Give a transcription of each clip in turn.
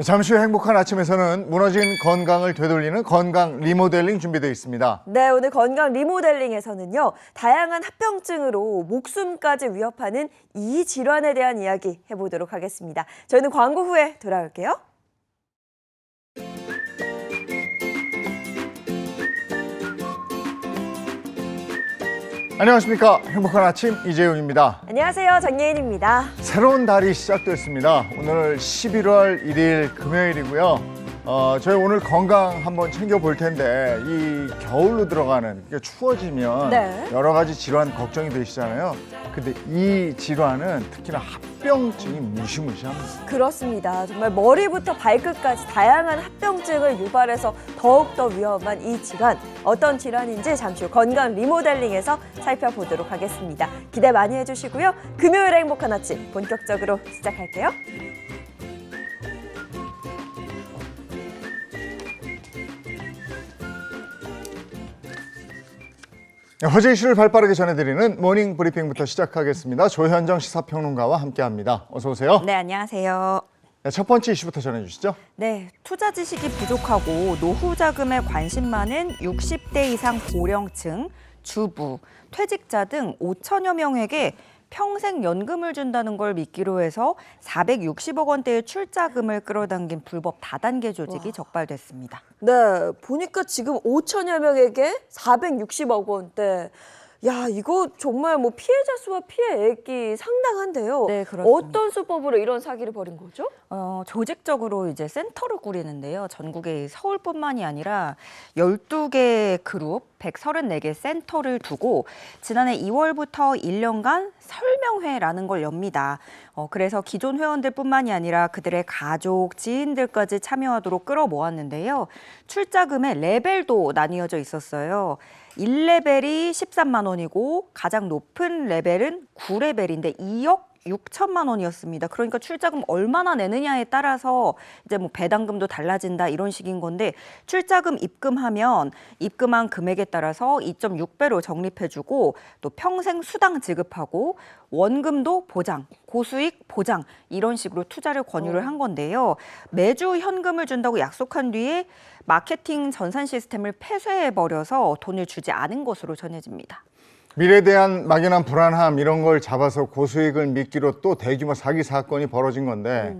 잠시 후 행복한 아침에서는 무너진 건강을 되돌리는 건강 리모델링 준비되어 있습니다. 네, 오늘 건강 리모델링에서는요, 다양한 합병증으로 목숨까지 위협하는 이 질환에 대한 이야기 해보도록 하겠습니다. 저희는 광고 후에 돌아올게요. 안녕하십니까. 행복한 아침 이재용입니다. 안녕하세요, 장예인입니다. 새로운 달이 시작됐습니다. 오늘 11월 1일 금요일이고요. 저희 오늘 건강 한번 챙겨볼 텐데 이 겨울로 들어가는 추워지면 네. 여러 가지 질환 걱정이 되시잖아요. 근데 이 질환은 특히나 합병증이 무시무시합니다. 그렇습니다. 정말 머리부터 발끝까지 다양한 합병증을 유발해서 더욱더 위험한 이 질환. 어떤 질환인지 잠시 후 건강 리모델링에서 살펴보도록 하겠습니다. 기대 많이 해주시고요. 금요일의 행복한 아침 본격적으로 시작할게요. 화제 이슈를 발빠르게 전해드리는 모닝 브리핑부터 시작하겠습니다. 조현정 시사평론가와 함께합니다. 어서 오세요. 네, 안녕하세요. 네, 첫 번째 이슈부터 전해주시죠. 네, 투자 지식이 부족하고 노후 자금에 관심 많은 60대 이상 고령층, 주부, 퇴직자 등 5천여 명에게 평생 연금을 준다는 걸 미끼로 해서 460억 원대의 출자금을 끌어당긴 불법 다단계 조직이 적발됐습니다. 네, 보니까 지금 5천여 명에게 460억 원대. 야, 이거 정말 뭐 피해자 수와 피해액이 상당한데요. 네, 그렇습니다. 어떤 수법으로 이런 사기를 벌인 거죠? 조직적으로 이제 센터를 꾸리는데요. 전국에 서울뿐만이 아니라 12개 그룹, 134개 센터를 두고 지난해 2월부터 1년간 설명회라는 걸 엽니다. 그래서 기존 회원들뿐만이 아니라 그들의 가족, 지인들까지 참여하도록 끌어모았는데요. 출자금의 레벨도 나뉘어져 있었어요. 1레벨이 13만 원이고 가장 높은 레벨은 9레벨인데 2억 6천만 원이었습니다. 그러니까 출자금 얼마나 내느냐에 따라서 이제 뭐 배당금도 달라진다 이런 식인 건데 출자금 입금하면 입금한 금액에 따라서 2.6배로 적립해주고 또 평생 수당 지급하고 원금도 보장, 고수익 보장 이런 식으로 투자를 권유를 한 건데요. 매주 현금을 준다고 약속한 뒤에 마케팅 전산 시스템을 폐쇄해버려서 돈을 주지 않은 것으로 전해집니다. 미래에 대한 막연한 불안함 이런 걸 잡아서 고수익을 미끼로 또 대규모 사기 사건이 벌어진 건데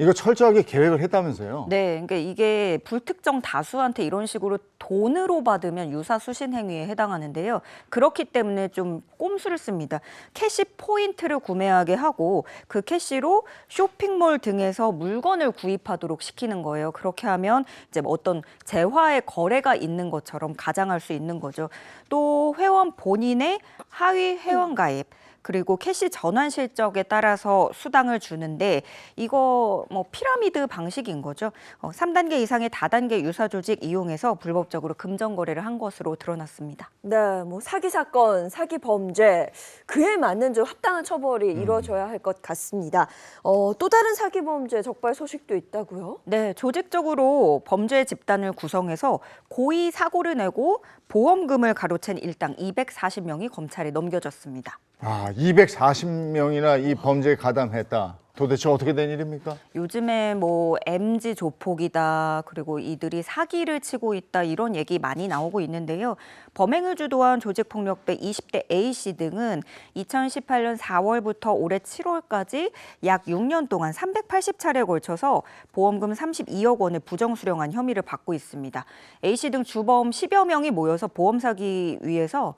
이거 철저하게 계획을 했다면서요? 네, 그러니까 이게 불특정 다수한테 이런 식으로 돈으로 받으면 유사수신 행위에 해당하는데요. 그렇기 때문에 좀 꼼수를 씁니다. 캐시 포인트를 구매하게 하고 그 캐시로 쇼핑몰 등에서 물건을 구입하도록 시키는 거예요. 그렇게 하면 이제 어떤 재화의 거래가 있는 것처럼 가장할 수 있는 거죠. 또 회원 본인의 하위 회원 가입 그리고 캐시 전환 실적에 따라서 수당을 주는데 이거 뭐 피라미드 방식인 거죠. 3단계 이상의 다단계 유사 조직 이용해서 불법적으로 금전 거래를 한 것으로 드러났습니다. 네, 뭐 사기 사건, 사기 범죄 그에 맞는 좀 합당한 처벌이 이루어져야 할 것 같습니다. 또 다른 사기 범죄 적발 소식도 있다고요? 네, 조직적으로 범죄 집단을 구성해서 고의 사고를 내고 보험금을 가로챈 일당 240명이 검찰에 넘겨졌습니다. 240명이나 이 범죄에 가담했다. 도대체 어떻게 된 일입니까? 요즘에 뭐 MZ 조폭이다, 그리고 이들이 사기를 치고 있다 이런 얘기 많이 나오고 있는데요. 범행을 주도한 조직폭력배 20대 A씨 등은 2018년 4월부터 올해 7월까지 약 6년 동안 380차례에 걸쳐서 보험금 32억 원을 부정수령한 혐의를 받고 있습니다. A씨 등 주범 10여 명이 모여서 보험 사기 위해서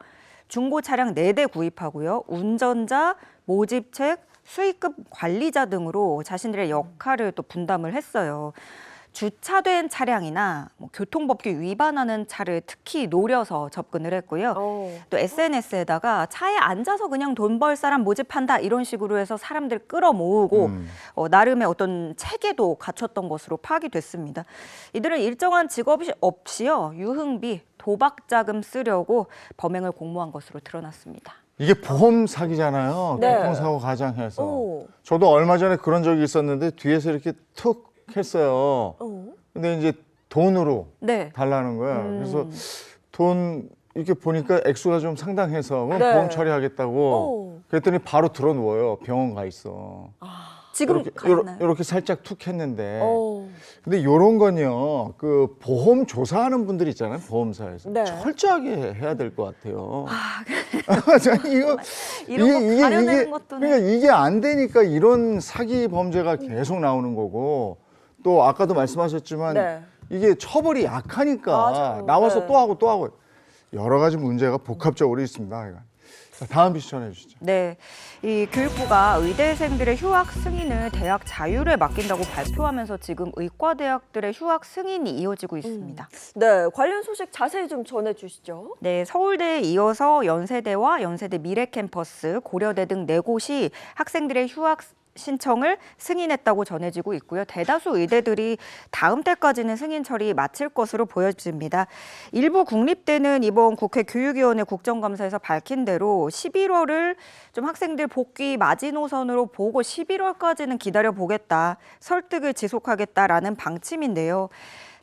중고 차량 4대 구입하고요. 운전자, 모집책, 수익금 관리자 등으로 자신들의 역할을 또 분담을 했어요. 주차된 차량이나 교통법규 위반하는 차를 특히 노려서 접근을 했고요. 또 SNS에다가 차에 앉아서 그냥 돈 벌 사람 모집한다 이런 식으로 해서 사람들 끌어모으고 나름의 어떤 체계도 갖췄던 것으로 파악이 됐습니다. 이들은 일정한 직업이 없이요. 유흥비, 도박 자금 쓰려고 범행을 공모한 것으로 드러났습니다. 이게 보험 사기잖아요. 네. 교통사고 가장해서. 오. 저도 얼마 전에 그런 적이 있었는데 뒤에서 이렇게 툭 했어요. 근데 이제 돈으로 네. 달라는 거예요. 그래서 돈 이렇게 보니까 액수가 좀 상당해서 그럼 네. 보험 처리하겠다고 오. 그랬더니 바로 들어 누워요. 병원 가 있어. 지금 가나요? 이렇게 살짝 툭 했는데. 오. 근데 요런 건요, 그 보험 조사하는 분들 있잖아요, 보험사에서. 네. 철저하게 해야 될 것 같아요. 이거, 이런 거 가려내는 것도 그러니까 이게 안 되니까 이런 사기 범죄가 계속 나오는 거고, 또 아까도 말씀하셨지만, 네. 이게 처벌이 약하니까 맞아요. 나와서 네. 또 하고 또 하고 여러 가지 문제가 복합적으로 있습니다. 자, 다음 이슈 전해주시죠. 네, 이 교육부가 의대생들의 휴학 승인을 대학 자율에 맡긴다고 발표하면서 지금 의과대학들의 휴학 승인이 이어지고 있습니다. 네, 관련 소식 자세히 좀 전해주시죠. 네, 서울대에 이어서 연세대와 연세대 미래캠퍼스, 고려대 등 4곳이 학생들의 휴학 신청을 승인했다고 전해지고 있고요. 대다수 의대들이 다음 달까지는 승인 처리 마칠 것으로 보여집니다. 일부 국립대는 이번 국회 교육위원회 국정감사에서 밝힌 대로 11월을 좀 학생들 복귀 마지노선으로 보고 11월까지는 기다려보겠다, 설득을 지속하겠다라는 방침인데요.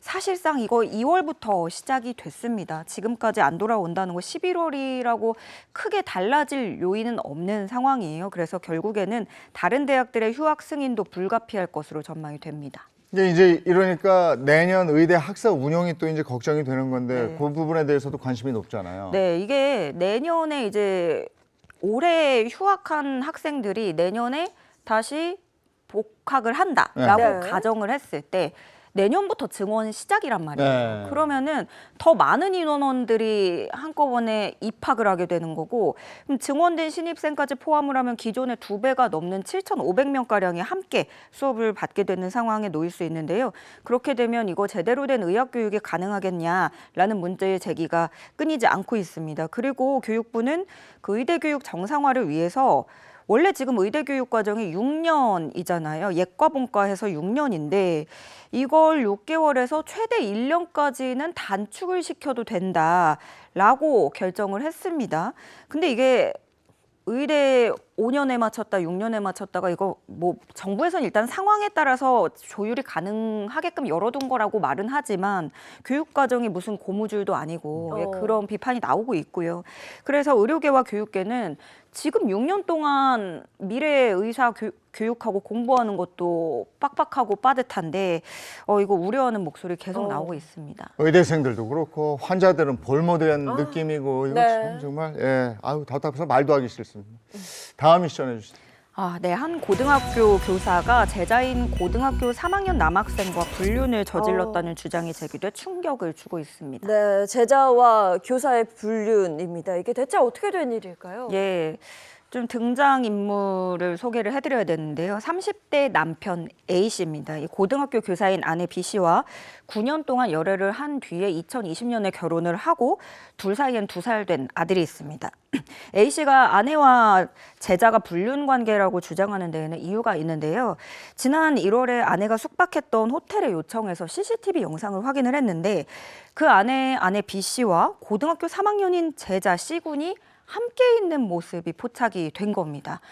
사실상 이거 2월부터 시작이 됐습니다. 지금까지 안 돌아온다는 거 11월이라고 크게 달라질 요인은 없는 상황이에요. 그래서 결국에는 다른 대학들의 휴학 승인도 불가피할 것으로 전망이 됩니다. 이제 이러니까 내년 의대 학사 운영이 또 이제 걱정이 되는 건데 네. 그 부분에 대해서도 관심이 높잖아요. 네, 이게 내년에 이제 올해 휴학한 학생들이 내년에 다시 복학을 한다라고 네. 가정을 했을 때 내년부터 증원 시작이란 말이에요. 네. 그러면은 더 많은 인원들이 한꺼번에 입학을 하게 되는 거고, 그럼 증원된 신입생까지 포함을 하면 기존의 2배가 넘는 7,500명가량이 함께 수업을 받게 되는 상황에 놓일 수 있는데요. 그렇게 되면 이거 제대로 된 의학 교육이 가능하겠냐라는 문제의 제기가 끊이지 않고 있습니다. 그리고 교육부는 그 의대 교육 정상화를 위해서 원래 지금 의대 교육 과정이 6년이잖아요. 예과 본과해서 6년인데 이걸 6개월에서 최대 1년까지는 단축을 시켜도 된다라고 결정을 했습니다. 근데 이게 의대 5년에 맞췄다, 6년에 맞췄다가 이거 뭐 정부에서는 일단 상황에 따라서 조율이 가능하게끔 열어둔 거라고 말은 하지만 교육 과정이 무슨 고무줄도 아니고 그런 비판이 나오고 있고요. 그래서 의료계와 교육계는 지금 6년 동안 미래 의사 교육하고 공부하는 것도 빡빡하고 빠듯한데 이거 우려하는 목소리 계속 나오고 있습니다. 의대생들도 그렇고 환자들은 볼모된 느낌이고 이거 네. 정말 아유 답답해서 말도 하기 싫습니다. 다음 이슈 전해주시죠. 네, 한 고등학교 교사가 제자인 고등학교 3학년 남학생과 불륜을 저질렀다는 주장이 제기돼 충격을 주고 있습니다. 네, 제자와 교사의 불륜입니다. 이게 대체 어떻게 된 일일까요? 예, 좀 등장인물을 소개를 해드려야 되는데요. 30대 남편 A씨입니다. 이 고등학교 교사인 아내 B씨와 9년 동안 열애를 한 뒤에 2020년에 결혼을 하고 둘 사이엔 2살 된 아들이 있습니다. A씨가 아내와 제자가 불륜 관계라고 주장하는 데에는 이유가 있는데요. 지난 1월에 아내가 숙박했던 호텔의 요청에서 CCTV 영상을 확인을 했는데 그 안에 아내 B씨와 고등학교 3학년인 제자 C군이 함께 있는 모습이 포착이 된 겁니다.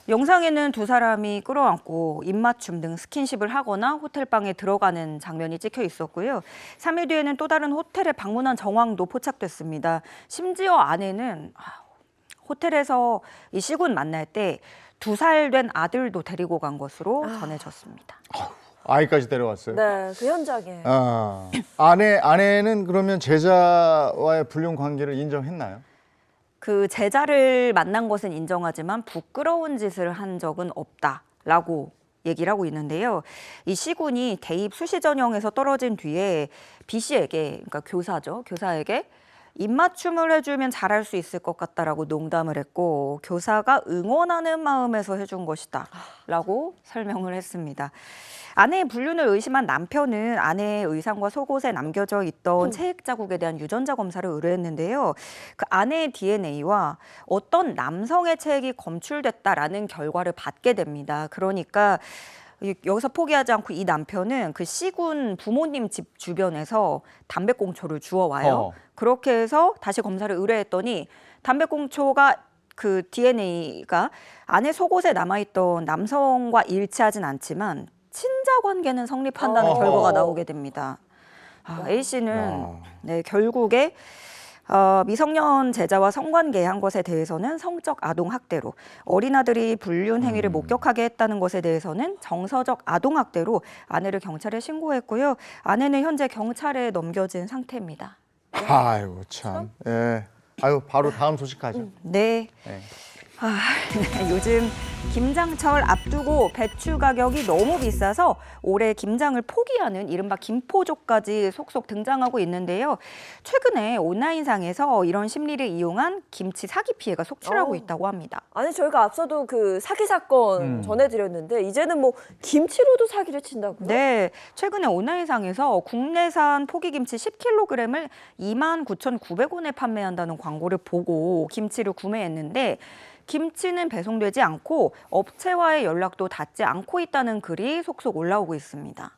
영상에는 두 사람이 끌어안고 입맞춤 등 스킨십을 하거나 호텔방에 들어가는 장면이 찍혀 있었고요. 3일 뒤에는 또 다른 호텔에 방문한 정황도 포착됐습니다. 심지어 아내는 호텔에서 이 C군 만날 때 2살 된 아들도 데리고 간 것으로 전해졌습니다. 아이까지 데려왔어요. 네, 그 현장에. 아내는 그러면 제자와의 불륜 관계를 인정했나요? 그 제자를 만난 것은 인정하지만 부끄러운 짓을 한 적은 없다라고 얘기를 하고 있는데요. 이 C군이 대입 수시 전형에서 떨어진 뒤에 B씨에게, 그러니까 교사죠, 교사에게 입맞춤을 해주면 잘할 수 있을 것 같다라고 농담을 했고 교사가 응원하는 마음에서 해준 것이다라고 설명을 했습니다. 아내의 불륜을 의심한 남편은 아내의 의상과 속옷에 남겨져 있던 체액 자국에 대한 유전자 검사를 의뢰했는데요. 그 아내의 DNA와 어떤 남성의 체액이 검출됐다라는 결과를 받게 됩니다. 그러니까 여기서 포기하지 않고 이 남편은 그 C군 부모님 집 주변에서 담배꽁초를 주워와요. 그렇게 해서 다시 검사를 의뢰했더니 담배꽁초가 그 DNA가 아내 속옷에 남아있던 남성과 일치하진 않지만 친자 관계는 성립한다는 결과가 나오게 됩니다. A씨는 결국에 미성년 제자와 성관계한 것에 대해서는 성적 아동학대로, 어린아들이 불륜 행위를 목격하게 했다는 것에 대해서는 정서적 아동학대로 아내를 경찰에 신고했고요. 아내는 현재 경찰에 넘겨진 상태입니다. 아이고 참. 예. 아유 바로 다음 소식 가죠. 네. 네. 요즘 김장철 앞두고 배추 가격이 너무 비싸서 올해 김장을 포기하는 이른바 김포족까지 속속 등장하고 있는데요. 최근에 온라인상에서 이런 심리를 이용한 김치 사기 피해가 속출하고 있다고 합니다. 아니 저희가 앞서도 그 사기 사건 전해드렸는데 이제는 뭐 김치로도 사기를 친다고요? 네, 최근에 온라인상에서 국내산 포기김치 10kg을 29,900원에 판매한다는 광고를 보고 김치를 구매했는데 김치는 배송되지 않고 업체와의 연락도 닿지 않고 있다는 글이 속속 올라오고 있습니다.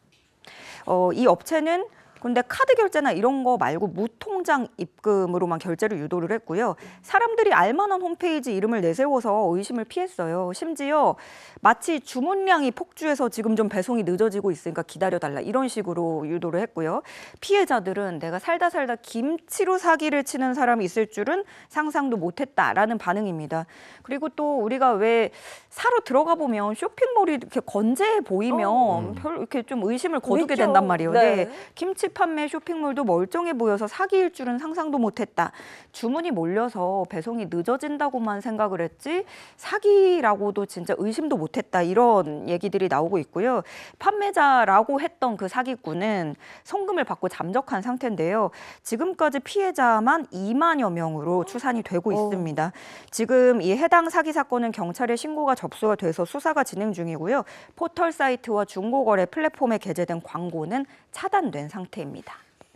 이 업체는 근데 카드 결제나 이런 거 말고 무통장 입금으로만 결제를 유도를 했고요. 사람들이 알만한 홈페이지 이름을 내세워서 의심을 피했어요. 심지어 마치 주문량이 폭주해서 지금 좀 배송이 늦어지고 있으니까 기다려달라 이런 식으로 유도를 했고요. 피해자들은 내가 살다 김치로 사기를 치는 사람이 있을 줄은 상상도 못했다라는 반응입니다. 그리고 또 우리가 왜 사러 들어가 보면 쇼핑몰이 이렇게 건재해 보이면 별 이렇게 좀 의심을 거두게 있죠. 된단 말이에요. 네. 네. 김치 판매 쇼핑몰도 멀쩡해 보여서 사기일 줄은 상상도 못했다. 주문이 몰려서 배송이 늦어진다고만 생각을 했지 사기라고도 진짜 의심도 못했다. 이런 얘기들이 나오고 있고요. 판매자라고 했던 그 사기꾼은 송금을 받고 잠적한 상태인데요. 지금까지 피해자만 2만여 명으로 추산이 되고 있습니다. 지금 이 해당 사기 사건은 경찰에 신고가 접수가 돼서 수사가 진행 중이고요. 포털 사이트와 중고거래 플랫폼에 게재된 광고는 차단된 상태입니다.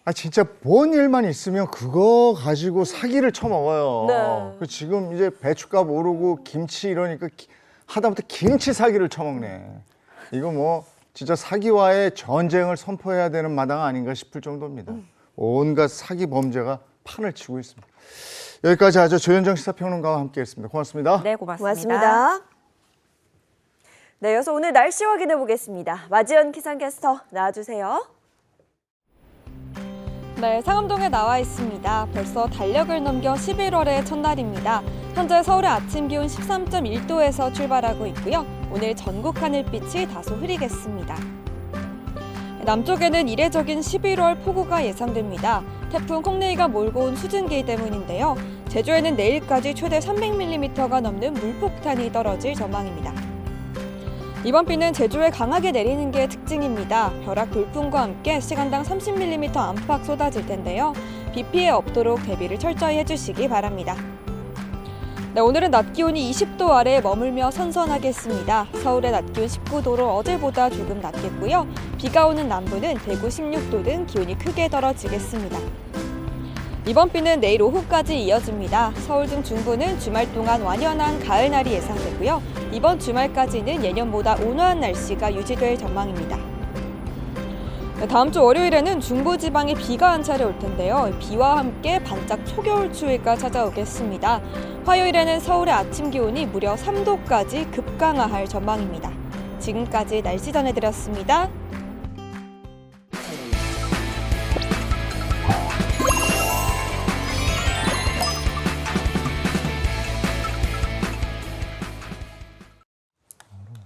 아 진짜 뭔 일만 있으면 그거 가지고 사기를 쳐먹어요. 네. 그 지금 이제 배추값 오르고 김치 이러니까 하다못해 김치 사기를 쳐먹네. 이거 뭐 진짜 사기와의 전쟁을 선포해야 되는 마당 아닌가 싶을 정도입니다. 온갖 사기 범죄가 판을 치고 있습니다. 여기까지 하죠. 조현정 시사평론가와 함께했습니다. 고맙습니다. 네, 고맙습니다. 고맙습니다. 네, 이어서 오늘 날씨 확인해 보겠습니다. 마지연 기상캐스터 나와주세요. 네, 상암동에 나와 있습니다. 벌써 달력을 넘겨 11월의 첫날입니다. 현재 서울의 아침 기온 13.1도에서 출발하고 있고요. 오늘 전국 하늘빛이 다소 흐리겠습니다. 남쪽에는 이례적인 11월 폭우가 예상됩니다. 태풍 콩네이가 몰고 온 수증기 때문인데요. 제주에는 내일까지 최대 300mm가 넘는 물폭탄이 떨어질 전망입니다. 이번 비는 제주에 강하게 내리는 게 특징입니다. 벼락 돌풍과 함께 시간당 30mm 안팎 쏟아질 텐데요. 비 피해 없도록 대비를 철저히 해주시기 바랍니다. 네, 오늘은 낮 기온이 20도 아래에 머물며 선선하겠습니다. 서울의 낮 기온 19도로 어제보다 조금 낮겠고요. 비가 오는 남부는 대구 16도 등 기온이 크게 떨어지겠습니다. 이번 비는 내일 오후까지 이어집니다. 서울 등 중부는 주말 동안 완연한 가을날이 예상되고요. 이번 주말까지는 예년보다 온화한 날씨가 유지될 전망입니다. 다음 주 월요일에는 중부지방에 비가 한 차례 올 텐데요. 비와 함께 반짝 초겨울 추위가 찾아오겠습니다. 화요일에는 서울의 아침 기온이 무려 3도까지 급강하할 전망입니다. 지금까지 날씨 전해드렸습니다.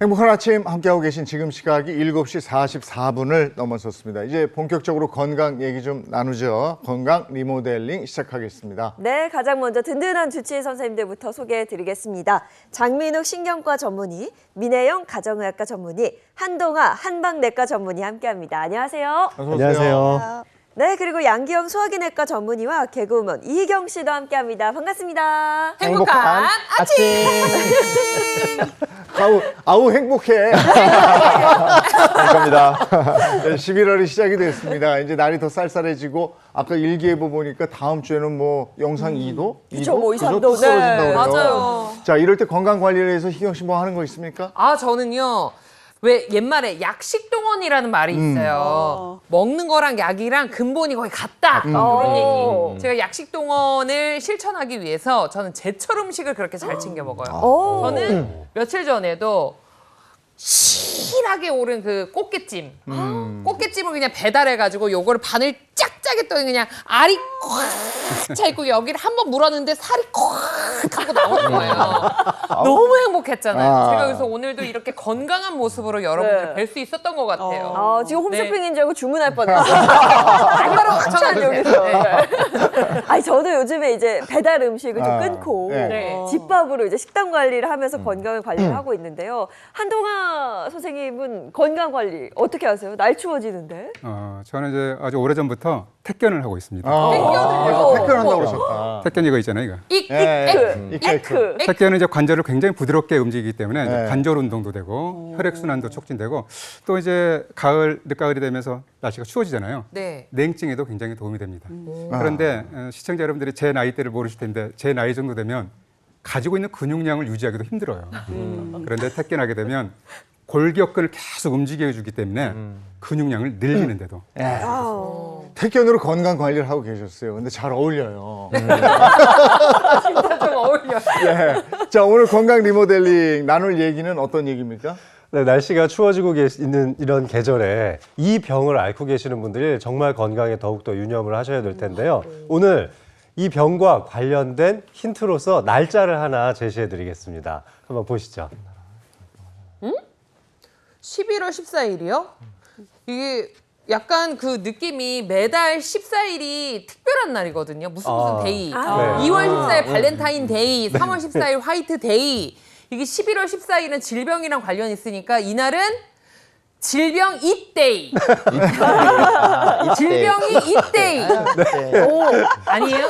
행복한 아침 함께하고 계신 지금 시각이 7시 44분을 넘어섰습니다. 이제 본격적으로 건강 얘기 좀 나누죠. 건강 리모델링 시작하겠습니다. 네, 가장 먼저 든든한 주치의 선생님들부터 소개해드리겠습니다. 장민욱 신경과 전문의, 민혜영 가정의학과 전문의, 한동아 한방내과 전문의 함께합니다. 안녕하세요. 어서 오세요. 네, 그리고 양기영 소화기내과 전문의와 개그우먼 이희경 씨도 함께합니다. 반갑습니다. 행복한 아침. 아우 행복해. 감사합니다. 11월이 시작이 됐습니다. 이제 날이 더 쌀쌀해지고 아까 일기예보 보니까 다음 주에는 뭐 영상 2도? 2.5, 3도. 떨어진다고 그래요. 맞아요. 자, 이럴 때 건강 관리에 대해서 희경 씨 뭐 하는 거 있습니까? 저는요. 왜 옛말에 약식동원이라는 말이 있어요. 먹는 거랑 약이랑 근본이 거의 같다. 그런 얘기. 제가 약식동원을 실천하기 위해서 저는 제철 음식을 그렇게 잘 챙겨 먹어요. 저는 며칠 전에도 실하게 오른 그 꽃게찜. 꽃게찜을 그냥 배달해가지고 요거를 반을 쫙 했더니 그냥 알이 꽉 차있고 여기를 한번 물었는데 살이 꽉 하고 나오는 거예요. 너무 행복했잖아요. 아. 제가 그래서 오늘도 이렇게 건강한 모습으로 여러분들 뵐 수 있었던 것 같아요. 아, 지금 홈쇼핑인 줄 알고 주문할 뻔했어요. 바로 참 전화주세요. 여기서. 네. 아니 저도 요즘에 이제 배달 음식을 좀 아, 끊고 네. 집밥으로 이제 식단 관리를 하면서 건강을 관리를 하고 있는데요. 한동아 선생님은 건강 관리 어떻게 하세요? 날 추워지는데. 저는 이제 아주 오래전부터 택견을 하고 있습니다. 택견한다고 그러셨다. 택견 이거 있잖아요, 이거. 에크. 택견은 이제 관절을 굉장히 부드럽게 움직이기 때문에 이제 네. 관절 운동도 되고 혈액순환도 촉진되고 또 이제 가을, 늦가을이 되면서 날씨가 추워지잖아요. 네. 냉증에도 굉장히 도움이 됩니다. 그런데 시청자 여러분들이 제 나이대를 모르실 텐데 제 나이 정도 되면 가지고 있는 근육량을 유지하기도 힘들어요. 그런데 택견하게 되면 골격근을 계속 움직여주기 때문에 근육량을 늘리는데도 택견으로 건강 관리를 하고 계셨어요. 근데 잘 어울려요. 진짜 좀 어울려요. 네. 자, 오늘 건강 리모델링 나눌 얘기는 어떤 얘기입니까? 네, 날씨가 추워지고 있는 이런 계절에 이 병을 앓고 계시는 분들이 정말 건강에 더욱더 유념을 하셔야 될 텐데요. 오늘 이 병과 관련된 힌트로서 날짜를 하나 제시해 드리겠습니다. 한번 보시죠. 11월 14일이요? 이게 약간 그 느낌이 매달 14일이 특별한 날이거든요. 무슨 데이. 네. 2월 14일 발렌타인 데이, 3월 14일 화이트 데이. 이게 11월 14일은 질병이랑 관련이 있으니까 이날은 질병 잇데이. 질병이 잇데이. 오, 아니에요?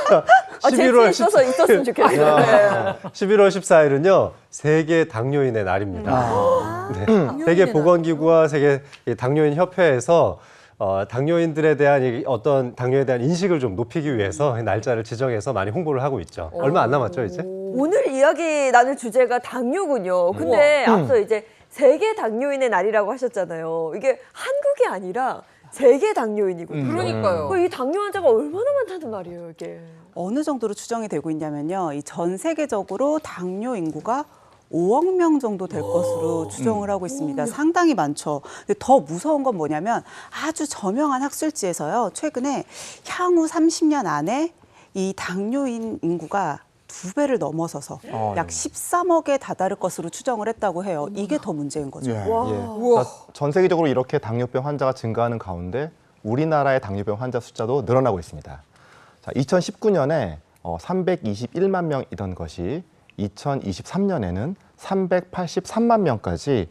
재치 있어서 있었으면 좋겠어요. 네. 11월 14일은요, 세계 당뇨인의 날입니다. 네. 세계 보건기구와 세계 당뇨인 협회에서 당뇨인들에 대한 어떤 당뇨에 대한 인식을 좀 높이기 위해서 날짜를 지정해서 많이 홍보를 하고 있죠. 얼마 안 남았죠, 이제? 오늘 이야기 나눌 주제가 당뇨군요. 근데 앞서 이제 세계 당뇨인의 날이라고 하셨잖아요. 이게 한국이 아니라 세계 당뇨인이거든요. 그러니까요. 이 당뇨 환자가 얼마나 많다는 말이에요, 이게. 어느 정도로 추정이 되고 있냐면요. 이 전 세계적으로 당뇨 인구가 5억 명 정도 될 것으로 추정을 하고 있습니다. 상당히 많죠. 근데 더 무서운 건 뭐냐면 아주 저명한 학술지에서요. 최근에 향후 30년 안에 이 당뇨인 인구가 2배를 넘어서서 약 13억에 다다를 것으로 추정을 했다고 해요. 이게 더 문제인 거죠. 예. 우와. 전 세계적으로 이렇게 당뇨병 환자가 증가하는 가운데 우리나라의 당뇨병 환자 숫자도 늘어나고 있습니다. 자, 2019년에 321만 명이던 것이 2023년에는 383만 명까지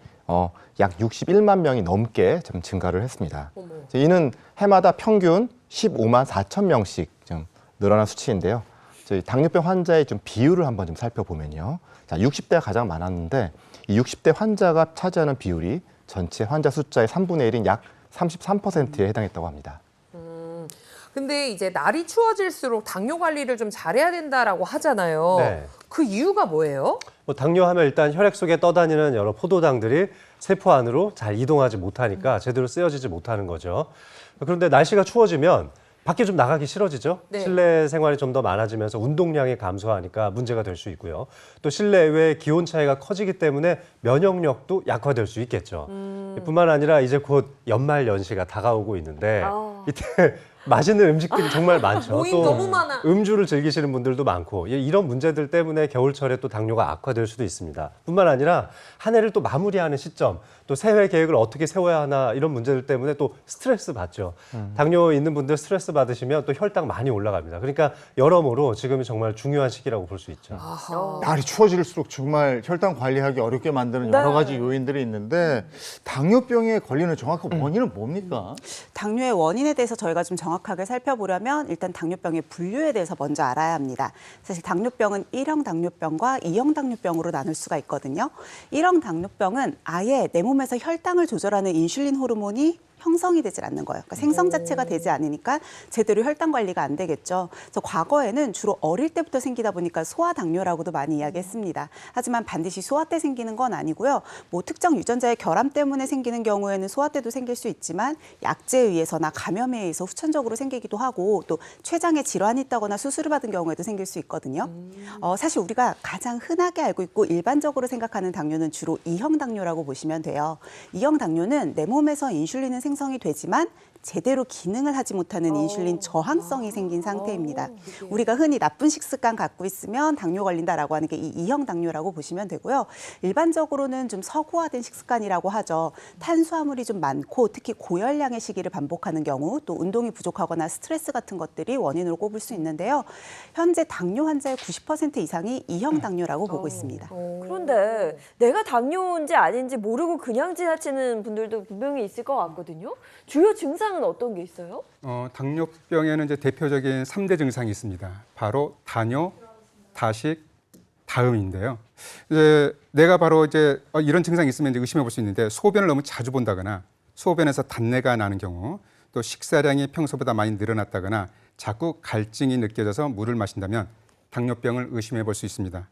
약 61만 명이 넘게 좀 증가를 했습니다. 이는 해마다 평균 15만 4천 명씩 좀 늘어난 수치인데요. 저희 당뇨병 환자의 좀 비율을 한번 좀 살펴보면요. 자, 60대가 가장 많았는데 이 60대 환자가 차지하는 비율이 전체 환자 숫자의 3분의 1인 약 33%에 해당했다고 합니다. 근데 이제 날이 추워질수록 당뇨 관리를 좀 잘해야 된다라고 하잖아요. 네. 그 이유가 뭐예요? 당뇨하면 일단 혈액 속에 떠다니는 여러 포도당들이 세포 안으로 잘 이동하지 못하니까 제대로 쓰여지지 못하는 거죠. 그런데 날씨가 추워지면 밖에 좀 나가기 싫어지죠. 네. 실내 생활이 좀 더 많아지면서 운동량이 감소하니까 문제가 될 수 있고요. 또 실내 외의 기온 차이가 커지기 때문에 면역력도 약화될 수 있겠죠. 뿐만 아니라 이제 곧 연말 연시가 다가오고 있는데 이때 맛있는 음식들이 정말 많죠. 모임 너무 많아. 음주를 즐기시는 분들도 많고 이런 문제들 때문에 겨울철에 또 당뇨가 악화될 수도 있습니다. 뿐만 아니라 한 해를 또 마무리하는 시점, 또 새해 계획을 어떻게 세워야 하나 이런 문제들 때문에 또 스트레스 받죠. 당뇨 있는 분들 스트레스 받으시면 또 혈당 많이 올라갑니다. 그러니까 여러모로 지금이 정말 중요한 시기라고 볼 수 있죠. 날이 추워질수록 정말 혈당 관리하기 어렵게 만드는 여러 가지 요인들이 있는데 당뇨병에 걸리는 정확한 원인은 뭡니까? 당뇨의 원인에 대해서 저희가 좀 정확하게 살펴보려면 일단 당뇨병의 분류에 대해서 먼저 알아야 합니다. 사실 당뇨병은 1형 당뇨병과 2형 당뇨병으로 나눌 수가 있거든요. 1형 당뇨병은 아예 내 몸에서 혈당을 조절하는 인슐린 호르몬이 형성이 되질 않는 거예요. 그러니까 생성 자체가 되지 않으니까 제대로 혈당 관리가 안 되겠죠. 그래서 과거에는 주로 어릴 때부터 생기다 보니까 소아당뇨라고도 많이 이야기했습니다. 하지만 반드시 소아 때 생기는 건 아니고요. 뭐 특정 유전자의 결함 때문에 생기는 경우에는 소아 때도 생길 수 있지만 약제에 의해서나 감염에 의해서 후천적으로 생기기도 하고 또 췌장에 질환이 있다거나 수술을 받은 경우에도 생길 수 있거든요. 사실 우리가 가장 흔하게 알고 있고 일반적으로 생각하는 당뇨는 주로 2형 당뇨라고 보시면 돼요. 2형 당뇨는 내 몸에서 인슐린은 생성이 되지만 제대로 기능을 하지 못하는 인슐린 저항성이 생긴 상태입니다. 우리가 흔히 나쁜 식습관 갖고 있으면 당뇨 걸린다라고 하는 게 이 2형 당뇨라고 보시면 되고요. 일반적으로는 좀 서구화된 식습관이라고 하죠. 탄수화물이 좀 많고 특히 고열량의 시기를 반복하는 경우 또 운동이 부족하거나 스트레스 같은 것들이 원인으로 꼽을 수 있는데요. 현재 당뇨 환자의 90% 이상이 2형 당뇨라고 보고 있습니다. 그런데 내가 당뇨인지 아닌지 모르고 그냥 지나치는 분들도 분명히 있을 것 같거든요. 주요 증상은 어떤 게 있어요? 당뇨병에는 이제 대표적인 3대 증상이 있습니다. 바로 다뇨, 다식, 다음인데요. 이제 내가 바로 이제 이런 증상이 있으면 이제 의심해 볼 수 있는데 소변을 너무 자주 본다거나 소변에서 단내가 나는 경우 또 식사량이 평소보다 많이 늘어났다거나 자꾸 갈증이 느껴져서 물을 마신다면 당뇨병을 의심해 볼 수 있습니다.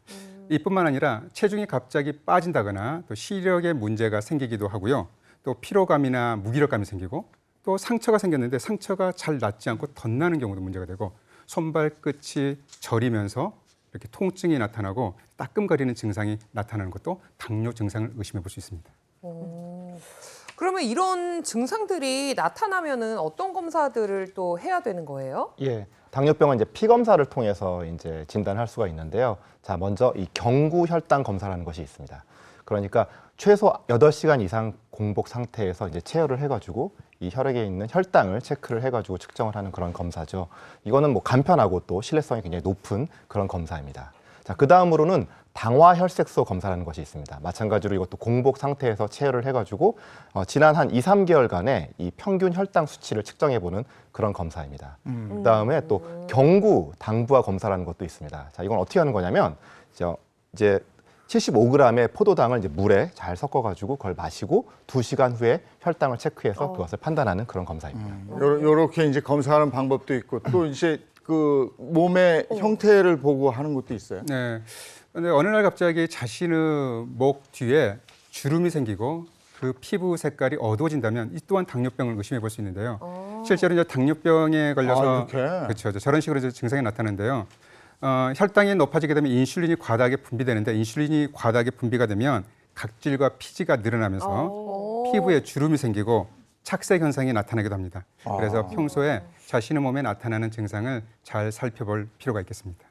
이뿐만 아니라 체중이 갑자기 빠진다거나 또 시력에 문제가 생기기도 하고요. 또 피로감이나 무기력감이 생기고 또 상처가 생겼는데 상처가 잘 낫지 않고 덧나는 경우도 문제가 되고 손발끝이 저리면서 이렇게 통증이 나타나고 따끔거리는 증상이 나타나는 것도 당뇨 증상을 의심해 볼 수 있습니다. 그러면 이런 증상들이 나타나면은 어떤 검사들을 또 해야 되는 거예요? 예. 당뇨병은 이제 피 검사를 통해서 이제 진단할 수가 있는데요. 자, 먼저 이 경구 혈당 검사라는 것이 있습니다. 그러니까 최소 8시간 이상 공복 상태에서 이제 체열을 해가지고 이 혈액에 있는 혈당을 체크를 해가지고 측정을 하는 그런 검사죠. 이거는 뭐 간편하고 또 신뢰성이 굉장히 높은 그런 검사입니다. 자, 그 다음으로는 당화혈색소 검사라는 것이 있습니다. 마찬가지로 이것도 공복 상태에서 체열을 해가지고 지난 한 2, 3개월간의 이 평균 혈당 수치를 측정해보는 그런 검사입니다. 그 다음에 또 경구 당부화 검사라는 것도 있습니다. 자, 이건 어떻게 하는 거냐면 이제 75g의 포도당을 이제 물에 잘 섞어가지고 그걸 마시고 2시간 후에 혈당을 체크해서 그것을 판단하는 그런 검사입니다. 요렇게 이제 검사하는 방법도 있고 또 이제 그 몸의 형태를 보고 하는 것도 있어요. 네. 근데 어느 날 갑자기 자신의 목 뒤에 주름이 생기고 그 피부 색깔이 어두워진다면 이 또한 당뇨병을 의심해 볼 수 있는데요. 실제로 이제 당뇨병에 걸려서 그렇죠. 저런 식으로 이제 증상이 나타나는데요. 혈당이 높아지게 되면 인슐린이 과다하게 분비되는데 인슐린이 과다하게 분비가 되면 각질과 피지가 늘어나면서 피부에 주름이 생기고 착색 현상이 나타나기도 합니다. 그래서 평소에 자신의 몸에 나타나는 증상을 잘 살펴볼 필요가 있겠습니다.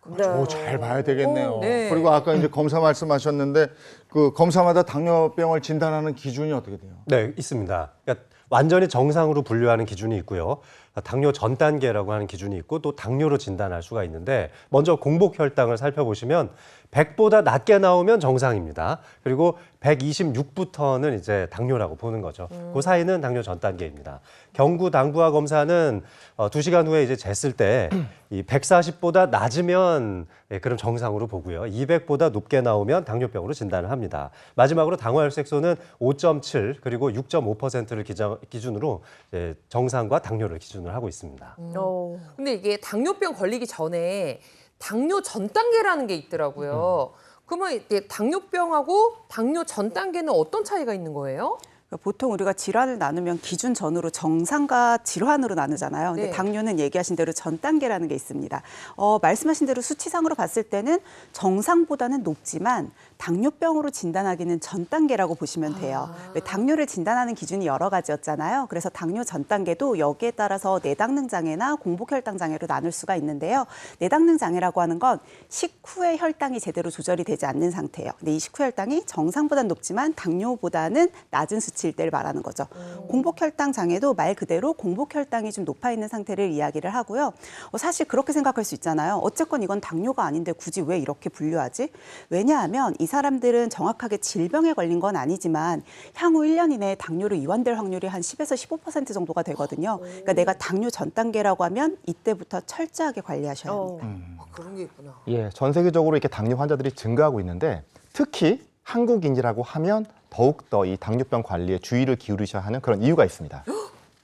잘 봐야 되겠네요. 네. 그리고 아까 이제 검사 말씀하셨는데 그 검사마다 당뇨병을 진단하는 기준이 어떻게 돼요? 네, 있습니다. 그러니까 완전히 정상으로 분류하는 기준이 있고요. 당뇨 전 단계라고 하는 기준이 있고 또 당뇨로 진단할 수가 있는데 먼저 공복 혈당을 살펴보시면 100보다 낮게 나오면 정상입니다. 그리고 126부터는 이제 당뇨라고 보는 거죠. 그 사이는 당뇨 전 단계입니다. 경구 당부화 검사는 2시간 후에 이제 쟀을 때 이 140보다 낮으면 그럼 정상으로 보고요. 200보다 높게 나오면 당뇨병으로 진단을 합니다. 마지막으로 당화혈색소는 5.7 그리고 6.5%를 기준으로 정상과 당뇨를 기준으로 하고 있습니다. 근데 이게 당뇨병 걸리기 전에 당뇨 전 단계라는 게 있더라고요. 그러면 이게 당뇨병하고 당뇨 전 단계는 어떤 차이가 있는 거예요? 보통 우리가 질환을 나누면 기준 전으로 정상과 질환으로 나누잖아요. 근데 네. 당뇨는 얘기하신 대로 전 단계라는 게 있습니다. 말씀하신 대로 수치상으로 봤을 때는 정상보다는 높지만 당뇨병으로 진단하기는 전 단계라고 보시면 돼요. 왜 당뇨를 진단하는 기준이 여러 가지였잖아요. 그래서 당뇨 전 단계도 여기에 따라서 내당능 장애나 공복혈당 장애로 나눌 수가 있는데요. 내당능 장애라고 하는 건 식후에 혈당이 제대로 조절이 되지 않는 상태예요. 근데 이 식후 혈당이 정상보다는 높지만 당뇨보다는 낮은 수치일 때를 말하는 거죠. 공복혈당 장애도 말 그대로 공복혈당이 좀 높아 있는 상태를 이야기를 하고요. 사실 그렇게 생각할 수 있잖아요. 어쨌건 이건 당뇨가 아닌데 굳이 왜 이렇게 분류하지? 왜냐하면 이 사람들은 정확하게 질병에 걸린 건 아니지만 향후 1년 이내에 당뇨로 이완될 확률이 한 10에서 15% 정도가 되거든요. 그러니까 내가 당뇨 전 단계라고 하면 이때부터 철저하게 관리하셔야 합니다. 그런 게 있구나. 예, 전 세계적으로 이렇게 당뇨 환자들이 증가하고 있는데 특히 한국인이라고 하면 더욱더 이 당뇨병 관리에 주의를 기울이셔야 하는 그런 이유가 있습니다.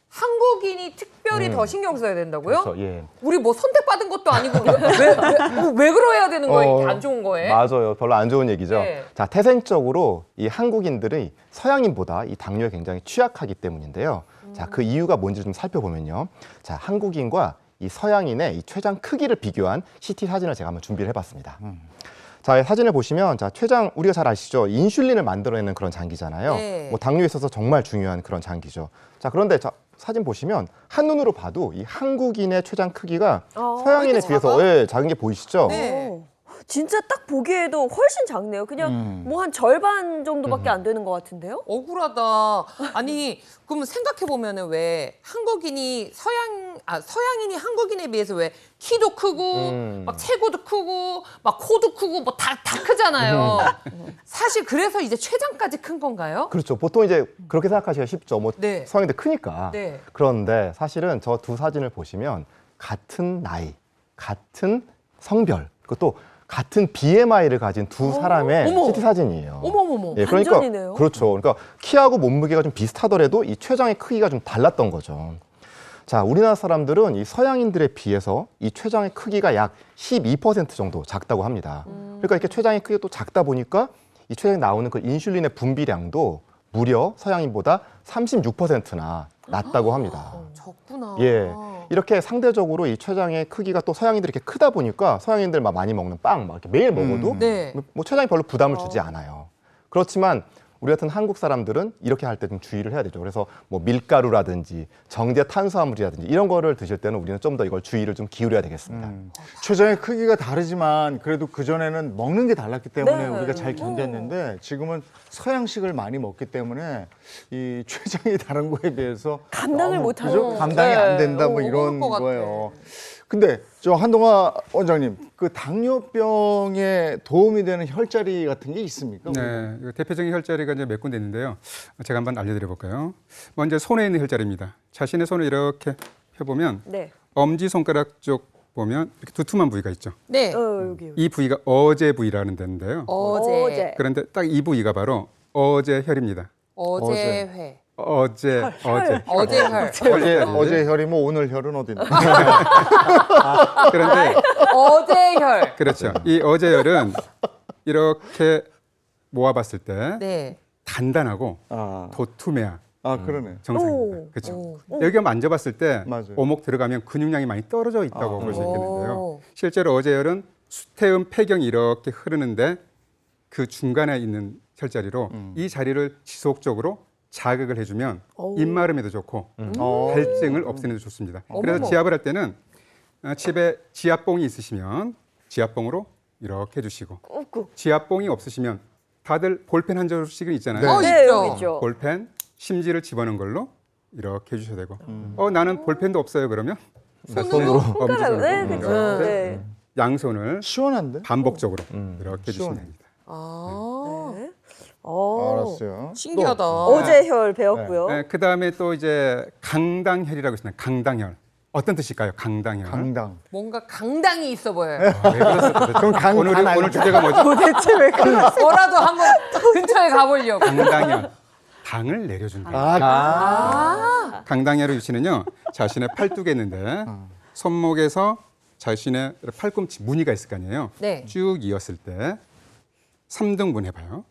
한국인이 특별히 더 신경 써야 된다고요? 그렇죠, 예. 우리 뭐 선택받은 것도 아니고 왜 그러야 되는 거예요? 이게 안 좋은 거예요? 맞아요. 별로 안 좋은 얘기죠. 네. 자, 태생적으로 이 한국인들이 서양인보다 이 당뇨에 굉장히 취약하기 때문인데요. 자, 그 이유가 뭔지 좀 살펴보면요. 자, 한국인과 이 서양인의 이 췌장 크기를 비교한 CT 사진을 제가 한번 준비를 해봤습니다. 자, 사진을 보시면 자, 췌장 우리가 잘 아시죠? 인슐린을 만들어내는 그런 장기잖아요. 네. 뭐 당뇨에 있어서 정말 중요한 그런 장기죠. 자, 그런데 자, 사진 보시면 한눈으로 봐도 이 한국인의 췌장 크기가 서양인에 이렇게 비해서 작아? 작은 게 보이시죠? 네. 진짜 딱 보기에도 훨씬 작네요. 그냥 뭐 한 절반 정도밖에 안 되는 것 같은데요? 억울하다. 아니, 그럼 생각해 보면은 왜 한국인이 서양인이 한국인에 비해서 왜 키도 크고 막 체구도 크고 막 코도 크고 뭐 다 크잖아요. 사실 그래서 이제 췌장까지 큰 건가요? 그렇죠. 보통 이제 그렇게 생각하기가 쉽죠. 뭐 네. 서양인들 크니까. 네. 그런데 사실은 저 두 사진을 보시면 같은 나이, 같은 성별, 그것도 같은 BMI를 가진 두 사람의 어머. CT 사진이에요. 어머머머. 예, 그러니까 반전이네요. 그렇죠. 그러니까 키하고 몸무게가 좀 비슷하더라도 이 췌장의 크기가 좀 달랐던 거죠. 자, 우리나라 사람들은 이 서양인들에 비해서 이 췌장의 크기가 약 12% 정도 작다고 합니다. 그러니까 이렇게 췌장의 크기가 또 작다 보니까 이 췌장에 나오는 그 인슐린의 분비량도 무려 서양인보다 36%나 낮다고 합니다. 적구나. 예. 이렇게 상대적으로 이 췌장의 크기가 또 서양인들이 이렇게 크다 보니까 서양인들 막 많이 먹는 빵, 막 이렇게 매일 먹어도 네. 뭐 췌장이 별로 부담을 주지 않아요. 그렇지만 우리 같은 한국 사람들은 이렇게 할 때 좀 주의를 해야 되죠. 그래서 뭐 밀가루라든지 정제 탄수화물이라든지 이런 거를 드실 때는 우리는 좀 더 이걸 주의를 좀 기울여야 되겠습니다. 췌장의 크기가 다르지만 그래도 그전에는 먹는 게 달랐기 때문에 네. 우리가 잘 견뎠는데 지금은 서양식을 많이 먹기 때문에 이 췌장이 다른 거에 비해서 감당을 너무, 못하는 그죠? 감당이 안 된다 뭐 어, 이런 그럴 것 같아. 거예요. 근데 저 한동화 원장님 그 당뇨병에 도움이 되는 혈자리 같은 게 있습니까? 네, 그 대표적인 혈자리가 이제 몇 군데 있는데요. 제가 한번 알려드려 볼까요? 먼저 손에 있는 혈자리입니다. 자신의 손을 이렇게 펴보면 네. 엄지 손가락 쪽 보면 이렇게 두툼한 부위가 있죠. 네. 여기. 이 부위가 어제 부위라는 데인데요. 어제. 그런데 딱 이 부위가 바로 어제혈입니다. 어제회. 어제. 어제혈. 어제 혈이면 오늘 혈은 어딘데? 그런데 어제혈. 그렇죠. 이 어제혈은 이렇게 모아봤을 때 네. 단단하고 아, 도톰해야 그러네. 정상입니다. 그렇죠. 여기가 만져봤을 때 맞아요. 오목 들어가면 근육량이 많이 떨어져 있다고 볼 수 있겠는데요. 오. 실제로 어제혈은 수태음 폐경이 이렇게 흐르는데 그 중간에 있는 혈자리로 이 자리를 지속적으로 자극을 해주면 입마름에도 좋고 갈증을 없애는 데 좋습니다. 그래서 지압을 할 때는 집에 지압봉이 있으시면 지압봉으로 이렇게 해주시고 지압봉이 없으시면 다들 볼펜 한 줄씩은 있잖아요. 네, 있죠. 여기 있죠. 볼펜 심지를 집어넣은 걸로 이렇게 해주셔야 되고 나는 볼펜도 없어요 그러면 손으로. 손가락, 네, 엄지손으로 그렇죠. 이렇게 네. 양손을 시원한데? 반복적으로 이렇게 해주시면 시원해. 됩니다. 아. 네. 알았어요. 신기하다. 어제혈 배웠고요. 네, 그 다음에 또 이제 강당혈이라고 있습니다. 강당혈. 어떤 뜻일까요? 강당혈. 강당. 뭔가 강당이 있어 보여요. 왜 그러셨어요? 그럼 강 오늘 간 오늘 주제가 뭐죠? 도대체 왜 그러세요? 뭐라도 한번 근처에 가보려고. 강당혈. 당을 내려준다. 강당혈의 위치는요. 자신의 팔뚝에 있는데 손목에서 자신의 팔꿈치 무늬가 있을 거 아니에요. 네. 쭉 이었을 때 3등분 해봐요.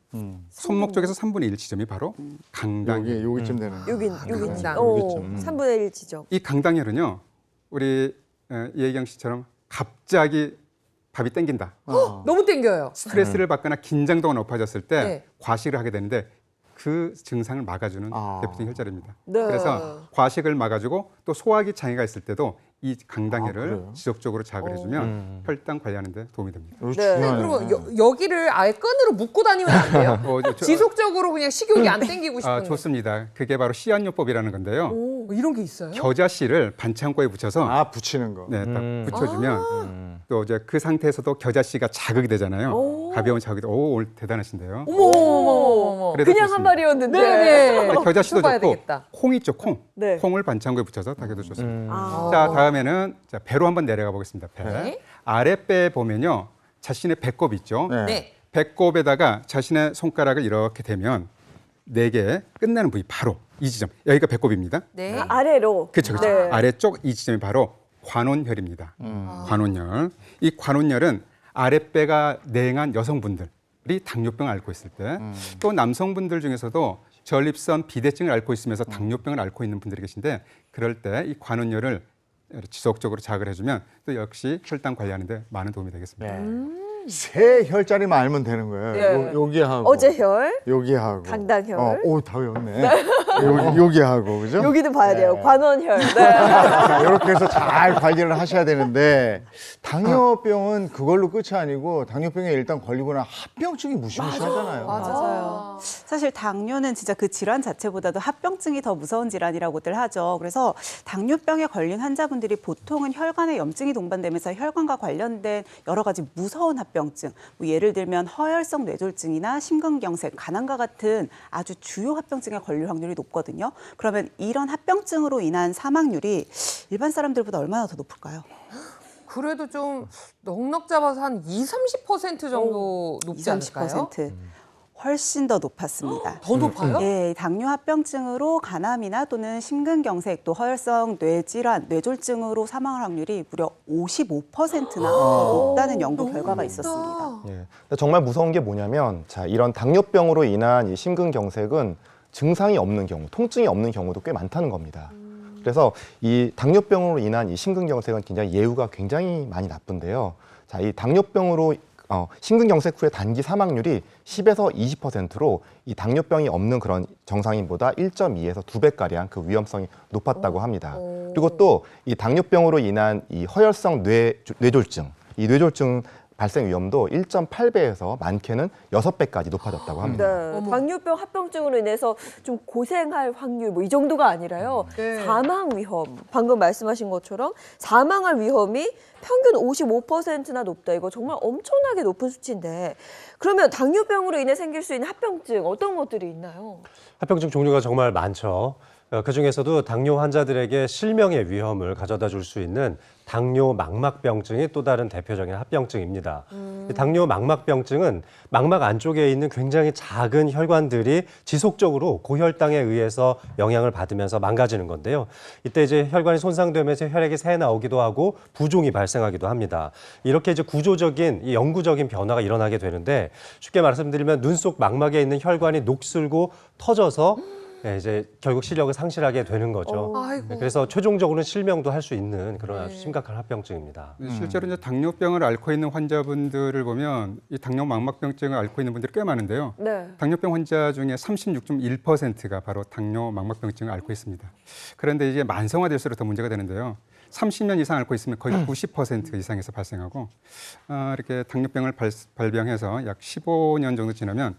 손목 쪽에서 3분의 1 지점이 바로 강당혈. 여기쯤 되는. 여긴 강당. 오, 3분의 1 지점. 이 강당혈은요. 우리 이혜경 씨처럼 갑자기 밥이 땡긴다. 너무 땡겨요. 스트레스를 받거나 긴장도가 높아졌을 때 네. 과식을 하게 되는데 그 증상을 막아주는 아. 대표적인 혈자리입니다. 네. 그래서 과식을 막아주고 또 소화기 장애가 있을 때도 이 아, 강당혈을 그래요? 지속적으로 자극을 해주면 혈당 관리하는 데 도움이 됩니다. 이거 네. 중요하네. 그러면 여기를 아예 끈으로 묶고 다니면 안 돼요? 지속적으로 그냥 식욕이 안 땡기고 싶은데. 좋습니다. 그게 바로 씨앗요법이라는 건데요. 오, 이런 게 있어요? 겨자씨를 반창고에 붙여서 붙이는 거. 네, 딱 붙여주면 또 이제 그 상태에서도 겨자씨가 자극이 되잖아요. 가벼운 자극이 오늘 대단하신데요. 어머. 그래도 그냥 좋습니다. 한 말이었는데. 네네. 겨자씨도 해봐야 좋고 되겠다. 콩 있죠, 콩. 네. 콩을 반창고에 붙여서 닭에도 좋습니다. 아. 자, 다음에는 자, 배로 한번 내려가 보겠습니다. 배. 네. 아랫배에 보면요. 자신의 배꼽 있죠. 네. 네. 배꼽에다가 자신의 손가락을 이렇게 대면 4개 끝나는 부위 바로 이 지점. 여기가 배꼽입니다. 네. 아래로. 그렇죠. 그렇죠. 네. 아래쪽 이 지점이 바로 관혼혈입니다. 관혼혈. 이 관혼혈은 아랫배가 냉한 여성분들이 당뇨병을 앓고 있을 때 또 남성분들 중에서도 전립선 비대증을 앓고 있으면서 당뇨병을 앓고 있는 분들이 계신데 그럴 때 이 관혼혈을 지속적으로 자극을 해주면 또 역시 혈당 관리하는 데 많은 도움이 되겠습니다. 세 혈자리만 알면 되는 거예요. 네. 여기하고 어제혈, 여기하고 당당혈. 다 외웠네. 여기하고 그죠? 여기도 봐야 돼요. 네. 관원혈. 네. 자, 이렇게 해서 잘 관리를 하셔야 되는데 당뇨병은 그걸로 끝이 아니고 당뇨병에 일단 걸리고 나 합병증이 무시무시하잖아요. 맞아요. 사실 당뇨는 진짜 그 질환 자체보다도 합병증이 더 무서운 질환이라고들 하죠. 그래서 당뇨병에 걸린 환자분들이 보통은 혈관에 염증이 동반되면서 혈관과 관련된 여러 가지 무서운 합병증, 뭐 예를 들면 허혈성 뇌졸중이나 심근경색, 간암과 같은 아주 주요 합병증에 걸릴 확률이 높거든요. 그러면 이런 합병증으로 인한 사망률이 일반 사람들보다 얼마나 더 높을까요? 그래도 좀 넉넉 잡아서 한 20-30% 정도 높지 않을까요? 20-30%. 훨씬 더 높았습니다. 더 높아요? 네, 당뇨 합병증으로 간암이나 또는 심근경색, 또 허혈성 뇌질환, 뇌졸중으로 사망할 확률이 무려 55%나 더 높다는 연구 결과가 있었습니다. 예. 근데 정말 무서운 게 뭐냐면, 자, 이런 당뇨병으로 인한 이 심근경색은 증상이 없는 경우, 통증이 없는 경우도 꽤 많다는 겁니다. 그래서 이 당뇨병으로 인한 이 심근경색은 굉장히 예후가 굉장히 많이 나쁜데요. 자, 이 당뇨병으로 심근경색 후에 단기 사망률이 10에서 20%로 이 당뇨병이 없는 그런 정상인보다 1.2에서 2배가량 그 위험성이 높았다고 합니다. 그리고 또 이 당뇨병으로 인한 이 허혈성 뇌졸중, 이 뇌졸중 발생 위험도 1.8배에서 많게는 6배까지 높아졌다고 합니다. 네. 당뇨병 합병증으로 인해서 좀 고생할 확률 뭐 이 정도가 아니라요. 네. 사망 위험, 방금 말씀하신 것처럼 사망할 위험이 평균 55%나 높다. 이거 정말 엄청나게 높은 수치인데 그러면 당뇨병으로 인해 생길 수 있는 합병증 어떤 것들이 있나요? 합병증 종류가 정말 많죠. 그중에서도 당뇨 환자들에게 실명의 위험을 가져다 줄 수 있는 당뇨 망막병증이 또 다른 대표적인 합병증입니다. 이 당뇨 망막병증은 망막 안쪽에 있는 굉장히 작은 혈관들이 지속적으로 고혈당에 의해서 영향을 받으면서 망가지는 건데요. 이때 이제 혈관이 손상되면서 혈액이 새 나오기도 하고 부종이 발생하기도 합니다. 이렇게 이제 구조적인 이 영구적인 변화가 일어나게 되는데 쉽게 말씀드리면 눈 속 망막에 있는 혈관이 녹슬고 터져서 이제 결국 시력을 상실하게 되는 거죠. 아이고. 그래서 최종적으로는 실명도 할 수 있는 그런 아주 심각한 합병증입니다. 실제로 이제 당뇨병을 앓고 있는 환자분들을 보면 이 당뇨 망막병증을 앓고 있는 분들이 꽤 많은데요. 네. 당뇨병 환자 중에 36.1%가 바로 당뇨 망막병증을 앓고 있습니다. 그런데 이제 만성화될수록 더 문제가 되는데요. 30년 이상 앓고 있으면 거의 90% 이상에서 발생하고 이렇게 당뇨병을 발병해서 약 15년 정도 지나면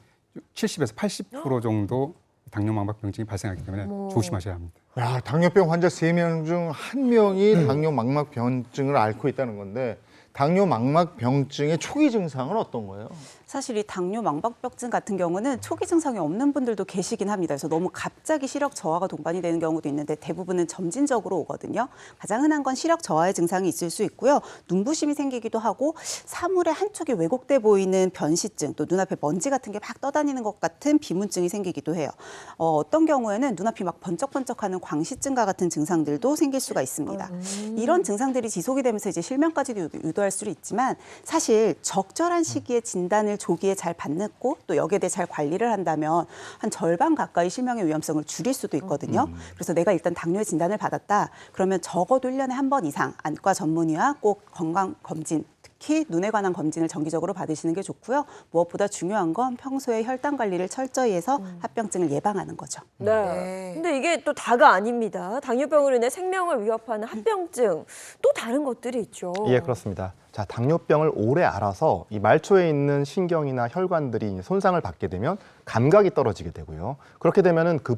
70에서 80% 정도 당뇨 망막병증이 발생하기 때문에 조심하셔야 합니다. 야, 당뇨병 환자 3명 중 1명이 당뇨 망막병증을 앓고 있다는 건데 당뇨 망막병증의 초기 증상은 어떤 거예요? 사실 이 당뇨 망막병증 같은 경우는 초기 증상이 없는 분들도 계시긴 합니다. 그래서 너무 갑자기 시력 저하가 동반이 되는 경우도 있는데 대부분은 점진적으로 오거든요. 가장 흔한 건 시력 저하의 증상이 있을 수 있고요. 눈부심이 생기기도 하고 사물의 한쪽이 왜곡돼 보이는 변시증, 또 눈앞에 먼지 같은 게 막 떠다니는 것 같은 비문증이 생기기도 해요. 어떤 경우에는 눈앞이 막 번쩍번쩍하는 광시증과 같은 증상들도 생길 수가 있습니다. 이런 증상들이 지속이 되면서 이제 실명까지도 유도할 수 있지만 사실 적절한 시기에 진단을 조기에 잘 받고 또 여기에 대해 잘 관리를 한다면 한 절반 가까이 실명의 위험성을 줄일 수도 있거든요. 그래서 내가 일단 당뇨의 진단을 받았다. 그러면 적어도 1년에 한 번 이상 안과 전문의와 꼭 건강검진, 특히 눈에 관한 검진을 정기적으로 받으시는 게 좋고요. 무엇보다 중요한 건 평소에 혈당 관리를 철저히 해서 합병증을 예방하는 거죠. 네. 근데 이게 또 다가 아닙니다. 당뇨병으로 인해 생명을 위협하는 합병증 또 다른 것들이 있죠. 예, 그렇습니다. 자, 당뇨병을 오래 앓아서 이 말초에 있는 신경이나 혈관들이 이제 손상을 받게 되면 감각이 떨어지게 되고요. 그렇게 되면은 그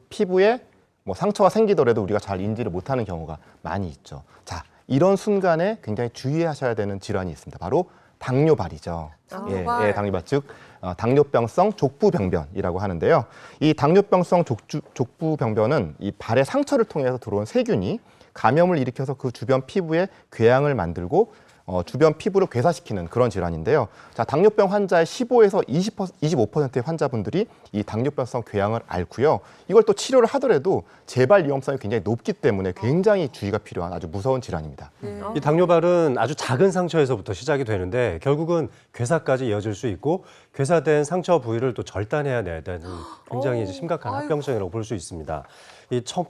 피부에 뭐 상처가 생기더라도 우리가 잘 인지를 못하는 경우가 많이 있죠. 자, 이런 순간에 굉장히 주의하셔야 되는 질환이 있습니다. 바로 당뇨발이죠. 당뇨발. 예, 당뇨발, 즉 당뇨병성 족부병변이라고 하는데요. 이 당뇨병성 족부병변은 이 발의 상처를 통해서 들어온 세균이 감염을 일으켜서 그 주변 피부에 궤양을 만들고 주변 피부를 괴사시키는 그런 질환인데요. 자, 당뇨병 환자의 15에서 25%의 환자분들이 이 당뇨병성 궤양을 앓고요. 이걸 또 치료를 하더라도 재발 위험성이 굉장히 높기 때문에 굉장히 주의가 필요한 아주 무서운 질환입니다. 이 당뇨발은 아주 작은 상처에서부터 시작이 되는데 결국은 괴사까지 이어질 수 있고 괴사된 상처 부위를 또 절단해야 되는 굉장히 이제 심각한 합병증이라고 볼 수 있습니다.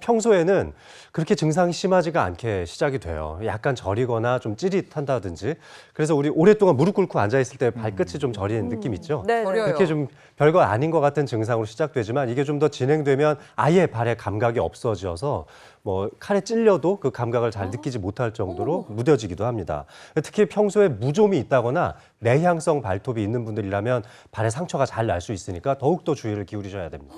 평소에는 그렇게 증상이 심하지가 않게 시작이 돼요. 약간 저리거나 좀 찌릿한다든지. 그래서 우리 오랫동안 무릎 꿇고 앉아 있을 때 발끝이 좀 저리는 느낌 있죠. 네. 어려요. 이렇게 좀 별거 아닌 것 같은 증상으로 시작되지만 이게 좀 더 진행되면 아예 발에 감각이 없어져서 뭐 칼에 찔려도 그 감각을 잘 느끼지 못할 정도로 무뎌지기도 합니다. 특히 평소에 무좀이 있다거나 내향성 발톱이 있는 분들이라면 발에 상처가 잘 날 수 있으니까 더욱더 주의를 기울이셔야 됩니다.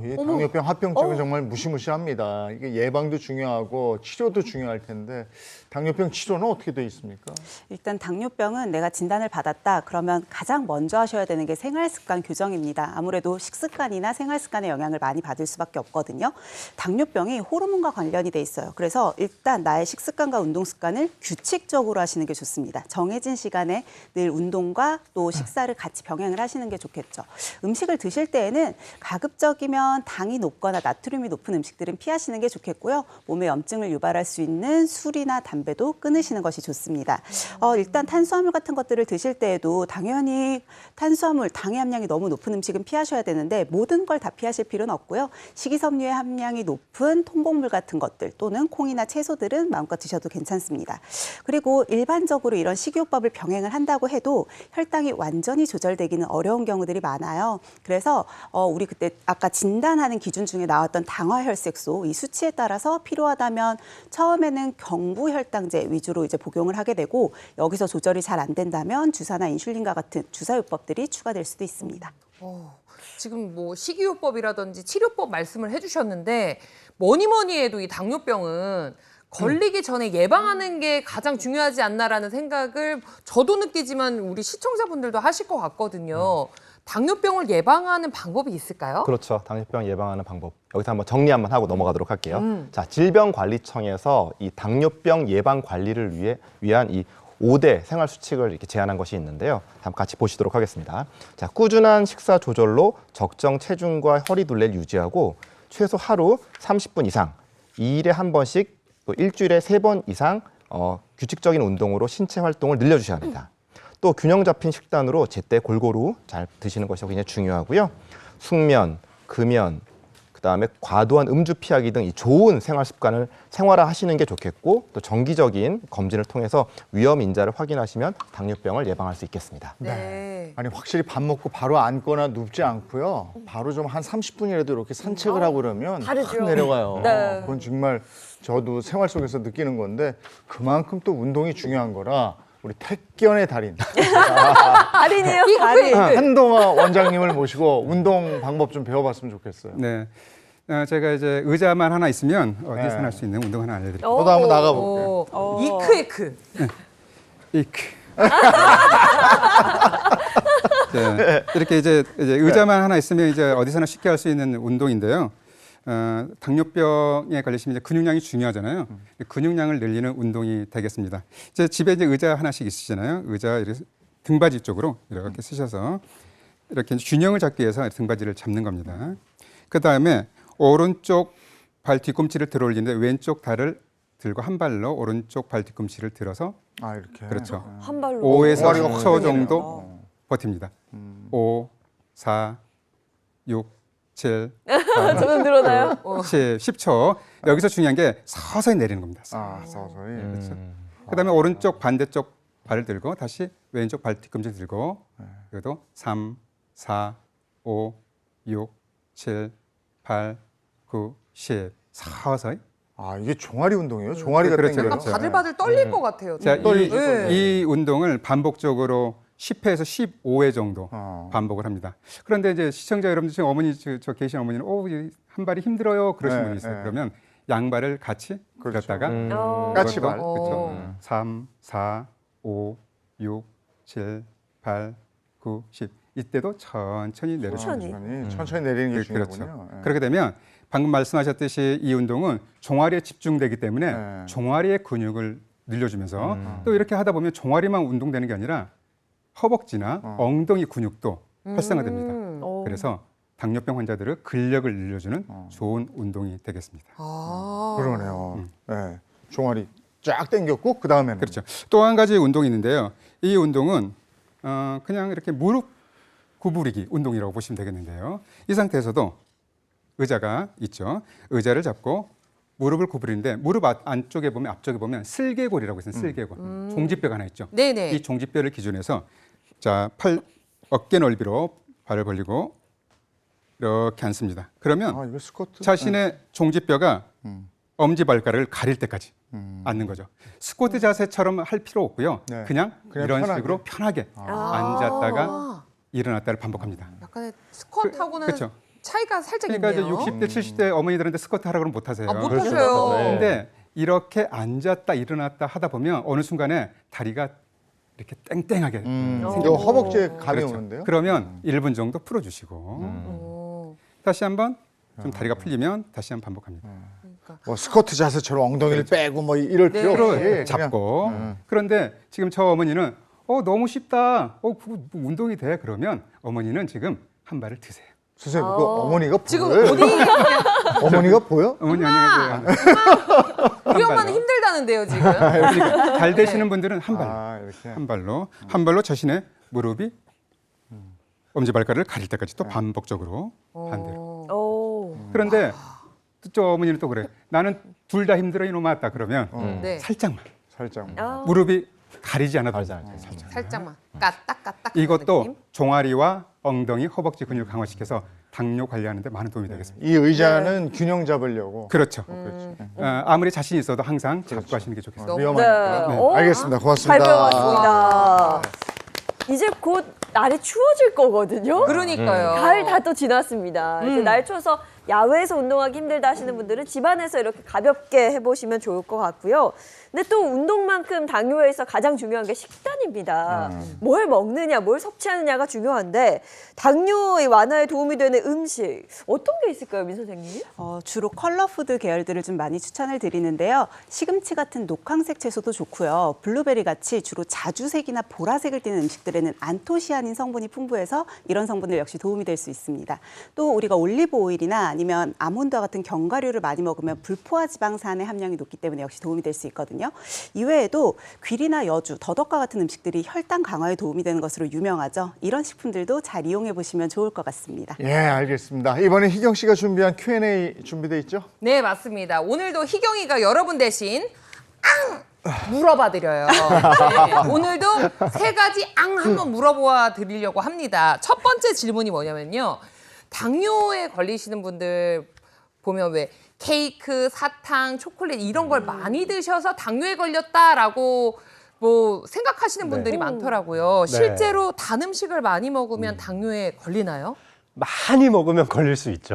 이 당뇨병, 합병증은 정말 무시무시합니다. 이게 예방도 중요하고 치료도 중요할 텐데 당뇨병 치료는 어떻게 돼 있습니까? 일단 당뇨병은 내가 진단을 받았다 그러면 가장 먼저 하셔야 되는 게 생활습관 교정입니다. 아무래도 식습관이나 생활습관의 영향을 많이 받을 수밖에 없거든요. 당뇨병이 호르몬과 관련이 돼 있어요. 그래서 일단 나의 식습관과 운동 습관을 규칙적으로 하시는 게 좋습니다. 정해진 시간에 늘 운동과 또 식사를 같이 병행을 하시는 게 좋겠죠. 음식을 드실 때에는 가급적이면 당이 높거나 나트륨이 높은 음식들은 피하시는 게 좋겠고요. 몸에 염증을 유발할 수 있는 술이나 담배도 끊으시는 것이 좋습니다. 일단 탄수화물 같은 것들을 드실 때에도 당연히 탄수화물, 당의 함량이 너무 높은 음식은 피하셔야 되는데 모든 걸 다 피하실 필요는 없고요. 식이섬유의 함량이 높은 통곡물 같은 것들 또는 콩이나 채소들은 마음껏 드셔도 괜찮습니다. 그리고 일반적으로 이런 식이요법을 병행을 한다고 해도 혈당이 완전히 조절되기는 어려운 경우들이 많아요. 그래서 우리 그때 아까 진단하는 기준 중에 나왔던 당화혈색소 이 수치에 따라서 필요하다면 처음에는 경부혈당제 위주로 이제 복용을 하게 되고 여기서 조절이 잘 안 된다면 주사나 인슐린과 같은 주사요법들이 추가될 수도 있습니다. 지금 뭐 식이요법이라든지 치료법 말씀을 해주셨는데 뭐니 해도 이 당뇨병은 걸리기 전에 예방하는 게 가장 중요하지 않나라는 생각을 저도 느끼지만 우리 시청자분들도 하실 것 같거든요. 당뇨병을 예방하는 방법이 있을까요? 그렇죠. 당뇨병 예방하는 방법. 여기서 한번 정리 한번 하고 넘어가도록 할게요. 자, 질병관리청에서 이 당뇨병 예방 관리를 위한 이 5대 생활 수칙을 이렇게 제안한 것이 있는데요. 한번 같이 보시도록 하겠습니다. 자, 꾸준한 식사 조절로 적정 체중과 허리 둘레를 유지하고 최소 하루 30분 이상, 2일에 한 번씩 또 일주일에 3번 이상 규칙적인 운동으로 신체 활동을 늘려주셔야 합니다. 또 균형 잡힌 식단으로 제때 골고루 잘 드시는 것이 굉장히 중요하고요. 숙면, 금연, 그다음에 과도한 음주 피하기 등 이 좋은 생활 습관을 생활화하시는 게 좋겠고 또 정기적인 검진을 통해서 위험 인자를 확인하시면 당뇨병을 예방할 수 있겠습니다. 네. 아니 확실히 밥 먹고 바로 앉거나 눕지 않고요. 바로 좀 한 30분이라도 이렇게 산책을 하고 그러면 다르죠. 확 내려가요. 네. 그건 정말 저도 생활 속에서 느끼는 건데 그만큼 또 운동이 중요한 거라 우리 택견의 달인 달인이에요, 달인. 한동화 원장님을 모시고 운동 방법 좀 배워봤으면 좋겠어요. 네. 제가 이제 의자만 하나 있으면 어디서 네. 할 수 있는 운동 하나 알려드릴게요. 저도 한번 나가볼게요. 이크에크. 이크. 이렇게 이제 의자만 하나 있으면 이제 어디서나 쉽게 할 수 있는 운동인데요. 당뇨병에 걸리시면 이제 근육량이 중요하잖아요. 근육량을 늘리는 운동이 되겠습니다. 이제 집에 이제 의자 하나씩 있으시잖아요. 의자 이렇게 등받이 쪽으로 이렇게 쓰셔서 이렇게 균형을 잡기 위해서 등받이를 잡는 겁니다. 그 다음에 오른쪽 발 뒤꿈치를 들어 올리는데 왼쪽 다리를 들고 한 발로 오른쪽 발 뒤꿈치를 들어서 아 이렇게. 그렇죠. 한 발로. 5에서 종아리가 10초 확 정도 버팁니다. 5, 4, 6, 7, 저는 늘어나요? 7, 10초. 여기서 중요한 게 서서히 내리는 겁니다. 아 서서히. 그렇죠. 그다음에 오른쪽 반대쪽 발을 들고 다시 왼쪽 발 뒤꿈치 들고 그래도 3, 4, 5, 6, 7, 8, 9, 10 서서히. 아 이게 종아리 운동이에요? 종아리가 그렇죠, 땡겨요? 약간 그렇죠. 바들바들 떨릴 것 같아요. 자, 떨리죠, 이 운동을 반복적으로 10회에서 15회 정도 어. 반복을 합니다. 그런데 이제 시청자 여러분들 지금 어머니 저 계신 어머니는 한 발이 힘들어요 그러신 네, 분이 있어요. 네. 그러면 양발을 같이 그렇죠. 들었다가 까치발. 그렇죠. 3, 4, 5, 6, 7, 8, 9, 10 이때도 천천히 내려주세요. 천천히 내리는 게 그렇죠. 중요하군요. 예. 그렇게 되면 방금 말씀하셨듯이 이 운동은 종아리에 집중되기 때문에 네. 종아리의 근육을 늘려주면서 또 이렇게 하다 보면 종아리만 운동되는 게 아니라 허벅지나 엉덩이 근육도 활성화됩니다. 그래서 당뇨병 환자들은 근력을 늘려주는 좋은 운동이 되겠습니다. 그러네요. 네. 종아리 쫙 당겼고 그 다음에는 그렇죠. 또 한 가지 운동이 있는데요. 이 운동은 그냥 이렇게 무릎 구부리기 운동이라고 보시면 되겠는데요. 이 상태에서도 의자가 있죠. 의자를 잡고 무릎을 구부리는데 무릎 안쪽에 보면 앞쪽에 보면 슬개골이라고 있어요. 슬개골. 종지뼈가 하나 있죠. 네네. 이 종지뼈를 기준해서 자, 어깨 넓이로 발을 벌리고 이렇게 앉습니다. 그러면 아, 이거 스쿼트. 자신의 종지뼈가 엄지발가락을 가릴 때까지 앉는 거죠. 스쿼트 자세처럼 할 필요 없고요. 네. 그냥 이런 편하게. 식으로 편하게 앉았다가 일어났다를 반복합니다. 약간의 스쿼트하고는 그렇죠. 차이가 살짝 그러니까 이제 있네요. 60대, 70대 어머니들한테 스쿼트 하라고 그러면 못 하세요. 아, 못 그렇죠. 하셔요. 네. 근데 이렇게 앉았다 일어났다 하다 보면 어느 순간에 다리가 이렇게 땡땡하게 이거 생겨요. 허벅지에 감이 그렇죠. 오는데요. 그러면 1분 정도 풀어주시고 오. 다시 한번 좀 다리가 풀리면 다시 한번 반복합니다. 뭐 스쿼트 자세처럼 엉덩이를 빼고 뭐 이럴 필요 없이 그렇죠. 그냥 잡고 그런데 지금 저 어머니는 너무 쉽다. 그거 운동이 돼. 그러면 어머니는 지금 한 발을 드세요. 선생님 그거 어머니가 지금 보여요? 어디 어머니가 보여? 어머니 안녕하세요. 우리 엄마는 힘들다는데요 지금. 그러니까 잘 되시는 분들은 한 발. 아 이렇게. 한 발로 자신의 무릎이 엄지발가락을 가릴 때까지 또 반복적으로 반대로. 오. 그런데 저 어머니는 또 그래. 나는 둘 다 힘들어 이놈아 왔다 그러면 네. 살짝만 살짝. 무릎이 가리지 않아도 가리지 않아도 살짝. 살짝만 까딱까딱. 이것도 종아리와 엉덩이, 허벅지 근육을 강화시켜서 당뇨 관리하는데 많은 도움이 되겠습니다. 이 의자는 균형 잡으려고. 그렇죠. 그렇지. 아무리 자신 있어도 항상 잡고 하시는 게 좋겠습니다. 위험하니까. 네. 오. 알겠습니다. 고맙습니다. 발표했습니다. 이제 곧 날이 추워질 거거든요. 그러니까요. 가을 다 또 지났습니다. 이제 날 추워서 야외에서 운동하기 힘들다 하시는 분들은 집안에서 이렇게 가볍게 해보시면 좋을 것 같고요. 근데 또 운동만큼 당뇨에서 가장 중요한 게 식단입니다. 뭘 먹느냐, 뭘 섭취하느냐가 중요한데 당뇨 완화에 도움이 되는 음식 어떤 게 있을까요, 민 선생님? 주로 컬러푸드 계열들을 좀 많이 추천을 드리는데요. 시금치 같은 녹황색 채소도 좋고요. 블루베리 같이 주로 자주색이나 보라색을 띠는 음식들에는 안토시아닌 성분이 풍부해서 이런 성분들 역시 도움이 될 수 있습니다. 또 우리가 올리브 오일이나 아니면 아몬드와 같은 견과류를 많이 먹으면 불포화 지방산의 함량이 높기 때문에 역시 도움이 될 수 있거든요. 이외에도 귀리나 여주, 더덕과 같은 음식들이 혈당 강화에 도움이 되는 것으로 유명하죠. 이런 식품들도 잘 이용해 보시면 좋을 것 같습니다. 예, 알겠습니다. 이번에 희경 씨가 준비한 Q&A 준비돼 있죠? 네, 맞습니다. 오늘도 희경이가 여러분 대신 물어봐 드려요. 네, 오늘도 세 가지 한번 물어보아 드리려고 합니다. 첫 번째 질문이 뭐냐면요. 당뇨에 걸리시는 분들 보면 왜 케이크, 사탕, 초콜릿 이런 걸 많이 드셔서 당뇨에 걸렸다라고 뭐 생각하시는 분들이 많더라고요. 실제로 단 음식을 많이 먹으면 당뇨에 걸리나요? 많이 먹으면 걸릴 수 있죠.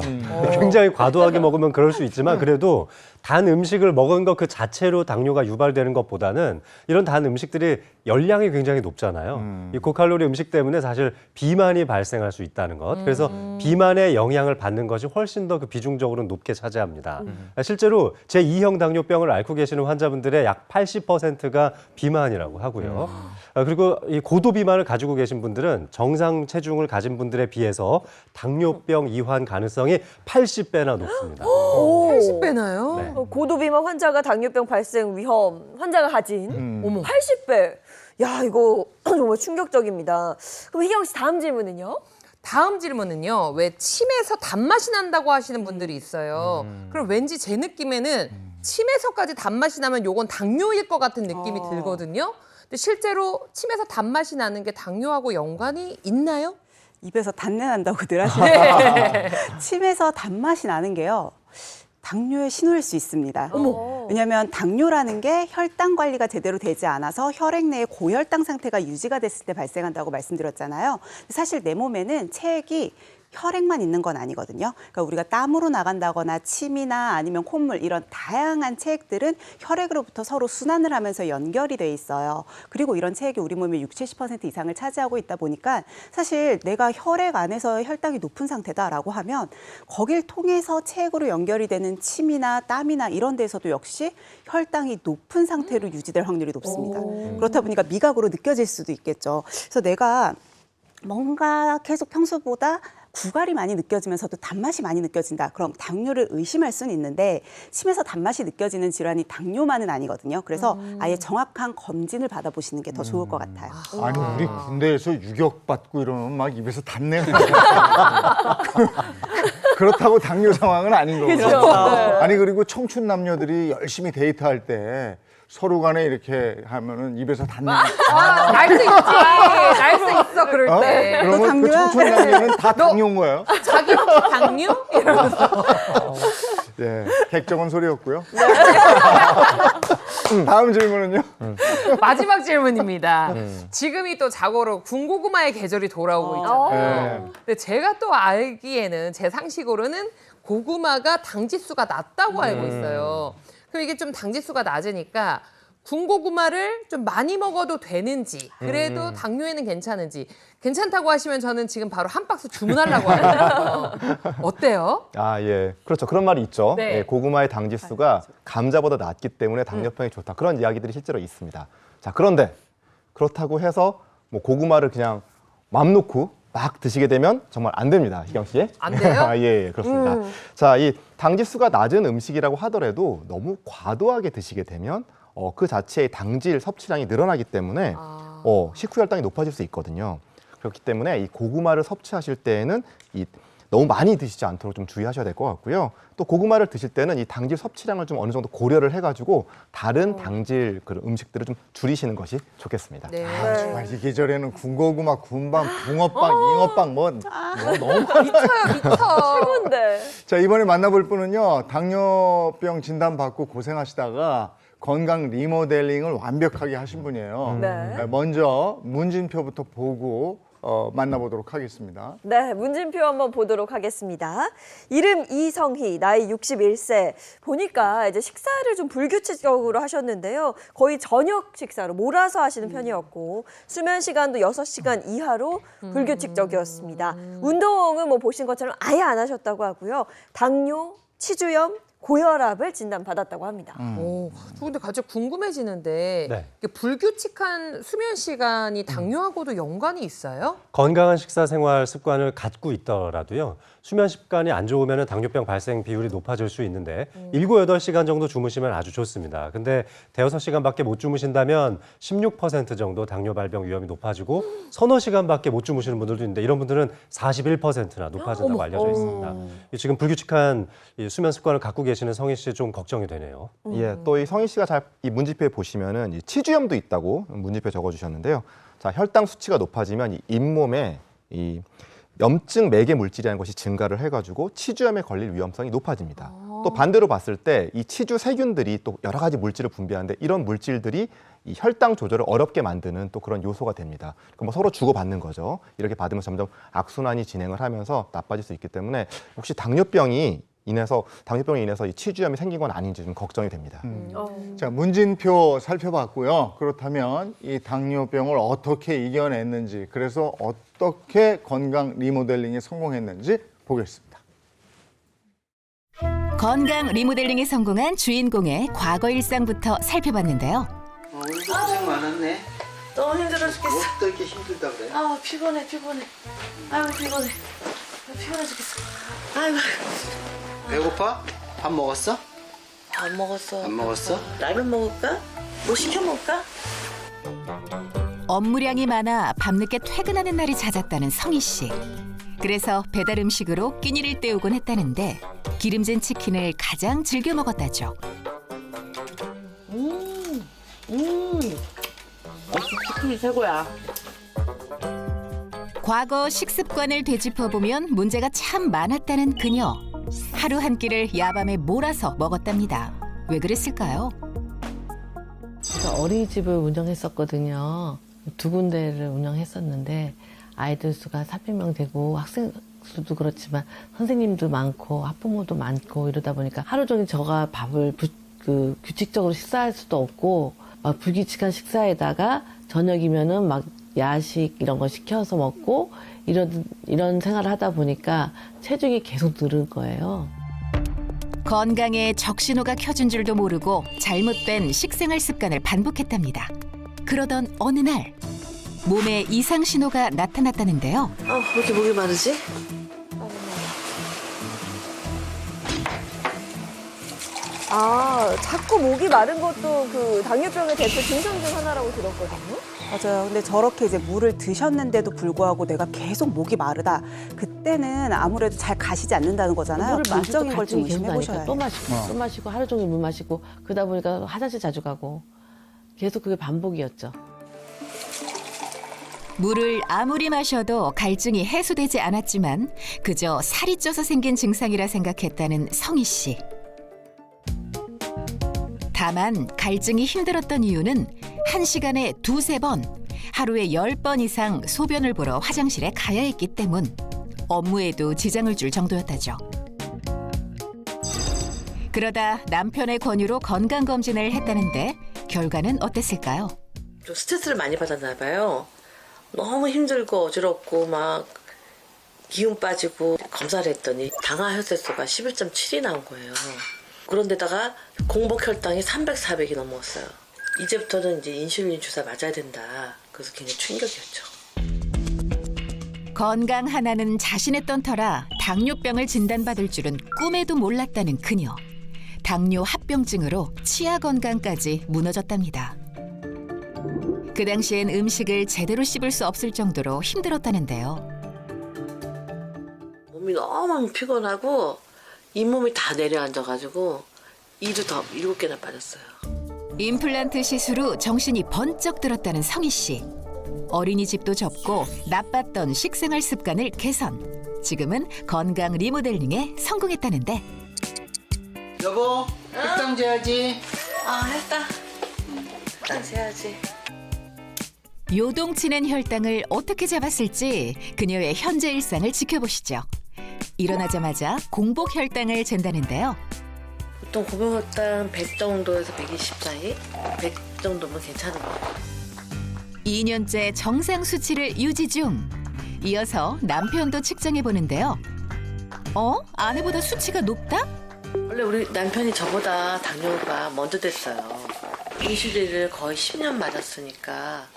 굉장히 과도하게 먹으면 그럴 수 있지만 그래도 단 음식을 먹은 것 그 자체로 당뇨가 유발되는 것보다는 이런 단 음식들이 열량이 굉장히 높잖아요. 이 고칼로리 음식 때문에 사실 비만이 발생할 수 있다는 것. 그래서 비만의 영향을 받는 것이 훨씬 더 그 비중적으로 높게 차지합니다. 실제로 제2형 당뇨병을 앓고 계시는 환자분들의 약 80%가 비만이라고 하고요. 그리고 이 고도 비만을 가지고 계신 분들은 정상 체중을 가진 분들에 비해서 당뇨병 이환 가능성이 80배나 높습니다. 80배나요? 네. 고도비만 환자가 당뇨병 발생 위험, 환자가 가진 어머. 80배. 야, 이거 정말 충격적입니다. 그럼 희경 씨 다음 질문은요? 다음 질문은요. 왜 침에서 단맛이 난다고 하시는 분들이 있어요. 그럼 왠지 제 느낌에는 침에서까지 단맛이 나면 요건 당뇨일 것 같은 느낌이 들거든요. 근데 실제로 침에서 단맛이 나는 게 당뇨하고 연관이 있나요? 입에서 단내 난다고들 하시는데 침에서 단맛이 나는 게요. 당뇨의 신호일 수 있습니다. 왜냐하면 당뇨라는 게 혈당 관리가 제대로 되지 않아서 혈액 내에 고혈당 상태가 유지가 됐을 때 발생한다고 말씀드렸잖아요. 사실 내 몸에는 체액이 혈액만 있는 건 아니거든요. 그러니까 우리가 땀으로 나간다거나 침이나 아니면 콧물 이런 다양한 체액들은 혈액으로부터 서로 순환을 하면서 연결이 돼 있어요. 그리고 이런 체액이 우리 몸의 60-70% 이상을 차지하고 있다 보니까 사실 내가 혈액 안에서 혈당이 높은 상태다라고 하면 거길 통해서 체액으로 연결이 되는 침이나 땀이나 이런 데서도 역시 혈당이 높은 상태로 유지될 확률이 높습니다. 그렇다 보니까 미각으로 느껴질 수도 있겠죠. 그래서 내가 뭔가 계속 평소보다 구갈이 많이 느껴지면서도 단맛이 많이 느껴진다. 그럼 당뇨를 의심할 수는 있는데 침에서 단맛이 느껴지는 질환이 당뇨만은 아니거든요. 그래서 아예 정확한 검진을 받아보시는 게 더 좋을 것 같아요. 아니 우리 군대에서 유격 받고 이러면 막 입에서 단내가 나요. 그렇다고 당뇨 상황은 아닌 거고. 그죠. 아니 그리고 청춘 남녀들이 열심히 데이트할 때 서로 간에 이렇게 하면은 입에서 닿는. 날 수 있지. 날 수 있어 그럴 때. 그러면 그 당뇨야? 청춘 남녀는 다 당뇨인 거예요. 자기 혹시 당뇨? 이러면서. 예, 객적은 소리였고요. 다음 질문은요. 마지막 질문입니다. 지금이 또 자고로 군고구마의 계절이 돌아오고 있잖아요. 네. 근데 제가 또 알기에는 제 상식으로는 고구마가 당지수가 낮다고 알고 있어요. 그럼 이게 좀 당지수가 낮으니까 군고구마를 좀 많이 먹어도 되는지 그래도 당뇨에는 괜찮은지 괜찮다고 하시면 저는 지금 바로 한 박스 주문하려고 하거든요. 어때요? 아, 예. 그렇죠. 그런 말이 있죠. 네. 예, 고구마의 당지수가 감자보다 낮기 때문에 당뇨병에 좋다. 그런 이야기들이 실제로 있습니다. 자, 그런데 그렇다고 해서 뭐 고구마를 그냥 맘 놓고 막 드시게 되면 정말 안 됩니다. 희경 씨. 안 돼요? 예, 그렇습니다. 자, 이 당지수가 낮은 음식이라고 하더라도 너무 과도하게 드시게 되면 그 자체의 당질 섭취량이 늘어나기 때문에 식후 혈당이 높아질 수 있거든요. 그렇기 때문에 이 고구마를 섭취하실 때에는 너무 많이 드시지 않도록 좀 주의하셔야 될 것 같고요. 또 고구마를 드실 때는 이 당질 섭취량을 좀 어느 정도 고려를 해가지고 다른 당질 그런 음식들을 좀 줄이시는 것이 좋겠습니다. 네. 정말 이 계절에는 군고구마, 군밤, 붕어빵, 잉어빵 뭐 너무 미쳐요, 미쳐. 최고인데. 자, 이번에 만나볼 분은요, 당뇨병 진단받고 고생하시다가 건강 리모델링을 완벽하게 하신 분이에요. 네. 먼저 문진표부터 보고 만나보도록 하겠습니다. 네, 문진표 한번 보도록 하겠습니다. 이름 이성희, 나이 61세. 보니까 이제 식사를 좀 불규칙적으로 하셨는데요. 거의 저녁 식사로 몰아서 하시는 편이었고, 수면 시간도 6시간 이하로 불규칙적이었습니다. 운동은 뭐 보신 것처럼 아예 안 하셨다고 하고요. 당뇨, 치주염, 고혈압을 진단받았다고 합니다. 오, 저 근데 갑자기 궁금해지는데 네. 이게 불규칙한 수면 시간이 당뇨하고도 연관이 있어요? 건강한 식사 생활 습관을 갖고 있더라도요. 수면 습관이 안 좋으면 당뇨병 발생 비율이 높아질 수 있는데 7, 8시간 정도 주무시면 아주 좋습니다. 근데 대여섯 시간밖에 못 주무신다면 16% 정도 당뇨 발병 위험이 높아지고 서너 시간밖에 못 주무시는 분들도 있는데 이런 분들은 41%나 높아진다고 알려져 있습니다. 지금 불규칙한 이 수면 습관을 갖고 계시는 성희 씨 좀 걱정이 되네요. 예, 또 이 성희 씨가 잘 이 문지표에 보시면은 이 치주염도 있다고 문지표에 적어주셨는데요. 자, 혈당 수치가 높아지면 이 잇몸에 이 염증 매개 물질이라는 것이 증가를 해가지고 치주염에 걸릴 위험성이 높아집니다. 또 반대로 봤을 때 이 치주 세균들이 또 여러 가지 물질을 분비하는데 이런 물질들이 이 혈당 조절을 어렵게 만드는 또 그런 요소가 됩니다. 그럼 뭐 서로 주고받는 거죠. 이렇게 받으면 점점 악순환이 진행을 하면서 나빠질 수 있기 때문에 혹시 당뇨병이 인해서 이 치주염이 생긴 건 아닌지 좀 걱정이 됩니다. 자, 문진표 살펴봤고요. 그렇다면 이 당뇨병을 어떻게 이겨냈는지, 그래서 어떻게 건강 리모델링에 성공했는지 보겠습니다. 건강 리모델링에 성공한 주인공의 과거 일상부터 살펴봤는데요. 오늘도 고생 많았네. 너무 힘들어 죽겠어. 또 이렇게 힘들다 그래? 아 피곤해. 아이고 피곤해. 피곤해 죽겠어. 아이고. 배고파? 밥 먹었어? 안 먹었어. 안 먹었어? 라면 먹을까? 뭐 시켜 먹을까? 업무량이 많아 밤늦게 퇴근하는 날이 잦았다는 성희 씨. 그래서 배달 음식으로 끼니를 때우곤 했다는데 기름진 치킨을 가장 즐겨 먹었다죠. 치킨이 최고야. 과거 식습관을 되짚어보면 문제가 참 많았다는 그녀. 하루 한 끼를 야밤에 몰아서 먹었답니다. 왜 그랬을까요? 제가 어린이집을 운영했었거든요. 2군데를 운영했었는데 아이들 수가 400명 되고 학생 수도 그렇지만 선생님도 많고 학부모도 많고 이러다 보니까 하루 종일 저가 밥을 규칙적으로 식사할 수도 없고 막 불규칙한 식사에다가 저녁이면은 막 야식 이런 거 시켜서 먹고 이런 생활을 하다 보니까 체중이 계속 늘은 거예요. 건강에 적신호가 켜진 줄도 모르고 잘못된 식생활 습관을 반복했답니다. 그러던 어느 날 몸에 이상 신호가 나타났다는데요. 왜 이렇게 목이 마르지? 아, 자꾸 목이 마른 것도 그 당뇨병의 대표 증상 중 하나라고 들었거든요. 맞아요. 근데 저렇게 이제 물을 드셨는데도 불구하고 내가 계속 목이 마르다. 그때는 아무래도 잘 가시지 않는다는 거잖아요. 물을 마셔도 물적인 걸 좀 갈증이 계속 의심해 보셔야 나니까 또 돼요. 마시고 또 마시고 하루 종일 물 마시고 그러다 보니까 화장실 자주 가고 계속 그게 반복이었죠. 물을 아무리 마셔도 갈증이 해소되지 않았지만 그저 살이 쪄서 생긴 증상이라 생각했다는 성희 씨. 다만 갈증이 힘들었던 이유는 1시간에 2~3번, 하루에 10번 이상 소변을 보러 화장실에 가야 했기 때문. 업무에도 지장을 줄 정도였다죠. 그러다 남편의 권유로 건강검진을 했다는데 결과는 어땠을까요? 좀 스트레스를 많이 받았나 봐요. 너무 힘들고 어지럽고 막 기운 빠지고 검사를 했더니 당화 혈색소가 11.7이 나온 거예요. 그런데다가 공복 혈당이 300, 400이 넘었어요. 이제부터는 이제 인슐린 주사 맞아야 된다. 그래서 굉장히 충격이었죠. 건강 하나는 자신했던 터라 당뇨병을 진단받을 줄은 꿈에도 몰랐다는 그녀. 당뇨 합병증으로 치아 건강까지 무너졌답니다. 그 당시엔 음식을 제대로 씹을 수 없을 정도로 힘들었다는데요. 몸이 너무 피곤하고 잇몸이 다 내려앉아가지고 이도 더 7개나 빠졌어요. 임플란트 시술 후 정신이 번쩍 들었다는 성희 씨. 어린이집도 접고 나빴던 식생활 습관을 개선. 지금은 건강 리모델링에 성공했다는데. 여보, 혈당 재야지. 아, 했다. 혈당 재야지. 요동치는 혈당을 어떻게 잡았을지 그녀의 현재 일상을 지켜보시죠. 일어나자마자 공복 혈당을 잰다는데요. 보통 공복 혈당 100 정도에서 120 사이? 100 정도면 괜찮은 거예요. 2년째 정상 수치를 유지 중. 이어서 남편도 측정해 보는데요. 아내보다 수치가 높다? 원래 우리 남편이 저보다 당뇨가 먼저 됐어요. 인슐린을 거의 10년 맞았으니까.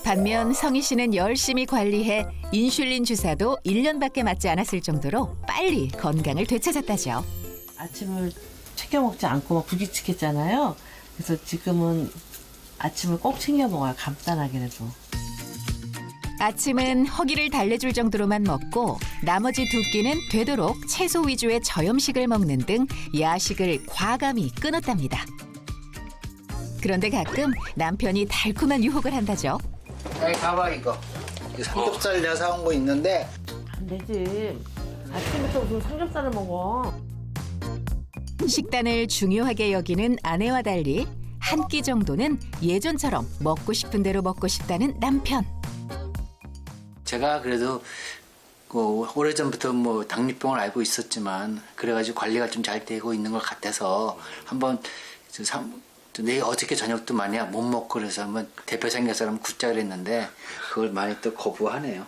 반면 성희 씨는 열심히 관리해 인슐린 주사도 1년밖에 맞지 않았을 정도로 빨리 건강을 되찾았다죠. 아침을 챙겨 먹지 않고 막 불규칙했잖아요. 그래서 지금은 아침을 꼭 챙겨 먹어요. 간단하게라도. 아침은 허기를 달래줄 정도로만 먹고 나머지 2끼는 되도록 채소 위주의 저염식을 먹는 등 야식을 과감히 끊었답니다. 그런데 가끔 남편이 달콤한 유혹을 한다죠. 여기 가봐 이거. 이 삼겹살 내가 사온 거 있는데. 안 되지. 아침부터 무슨 삼겹살을 먹어. 식단을 중요하게 여기는 아내와 달리 한 끼 정도는 예전처럼 먹고 싶은 대로 먹고 싶다는 남편. 제가 그래도 오래전부터 뭐 당뇨병을 알고 있었지만 그래가지고 관리가 좀 잘 되고 있는 것 같아서 한번 내일 어저께 저녁도 만약 못 먹고 그래서 한번 대표 삼겹살 한번 굽자 그랬는데 그걸 많이 또 거부하네요.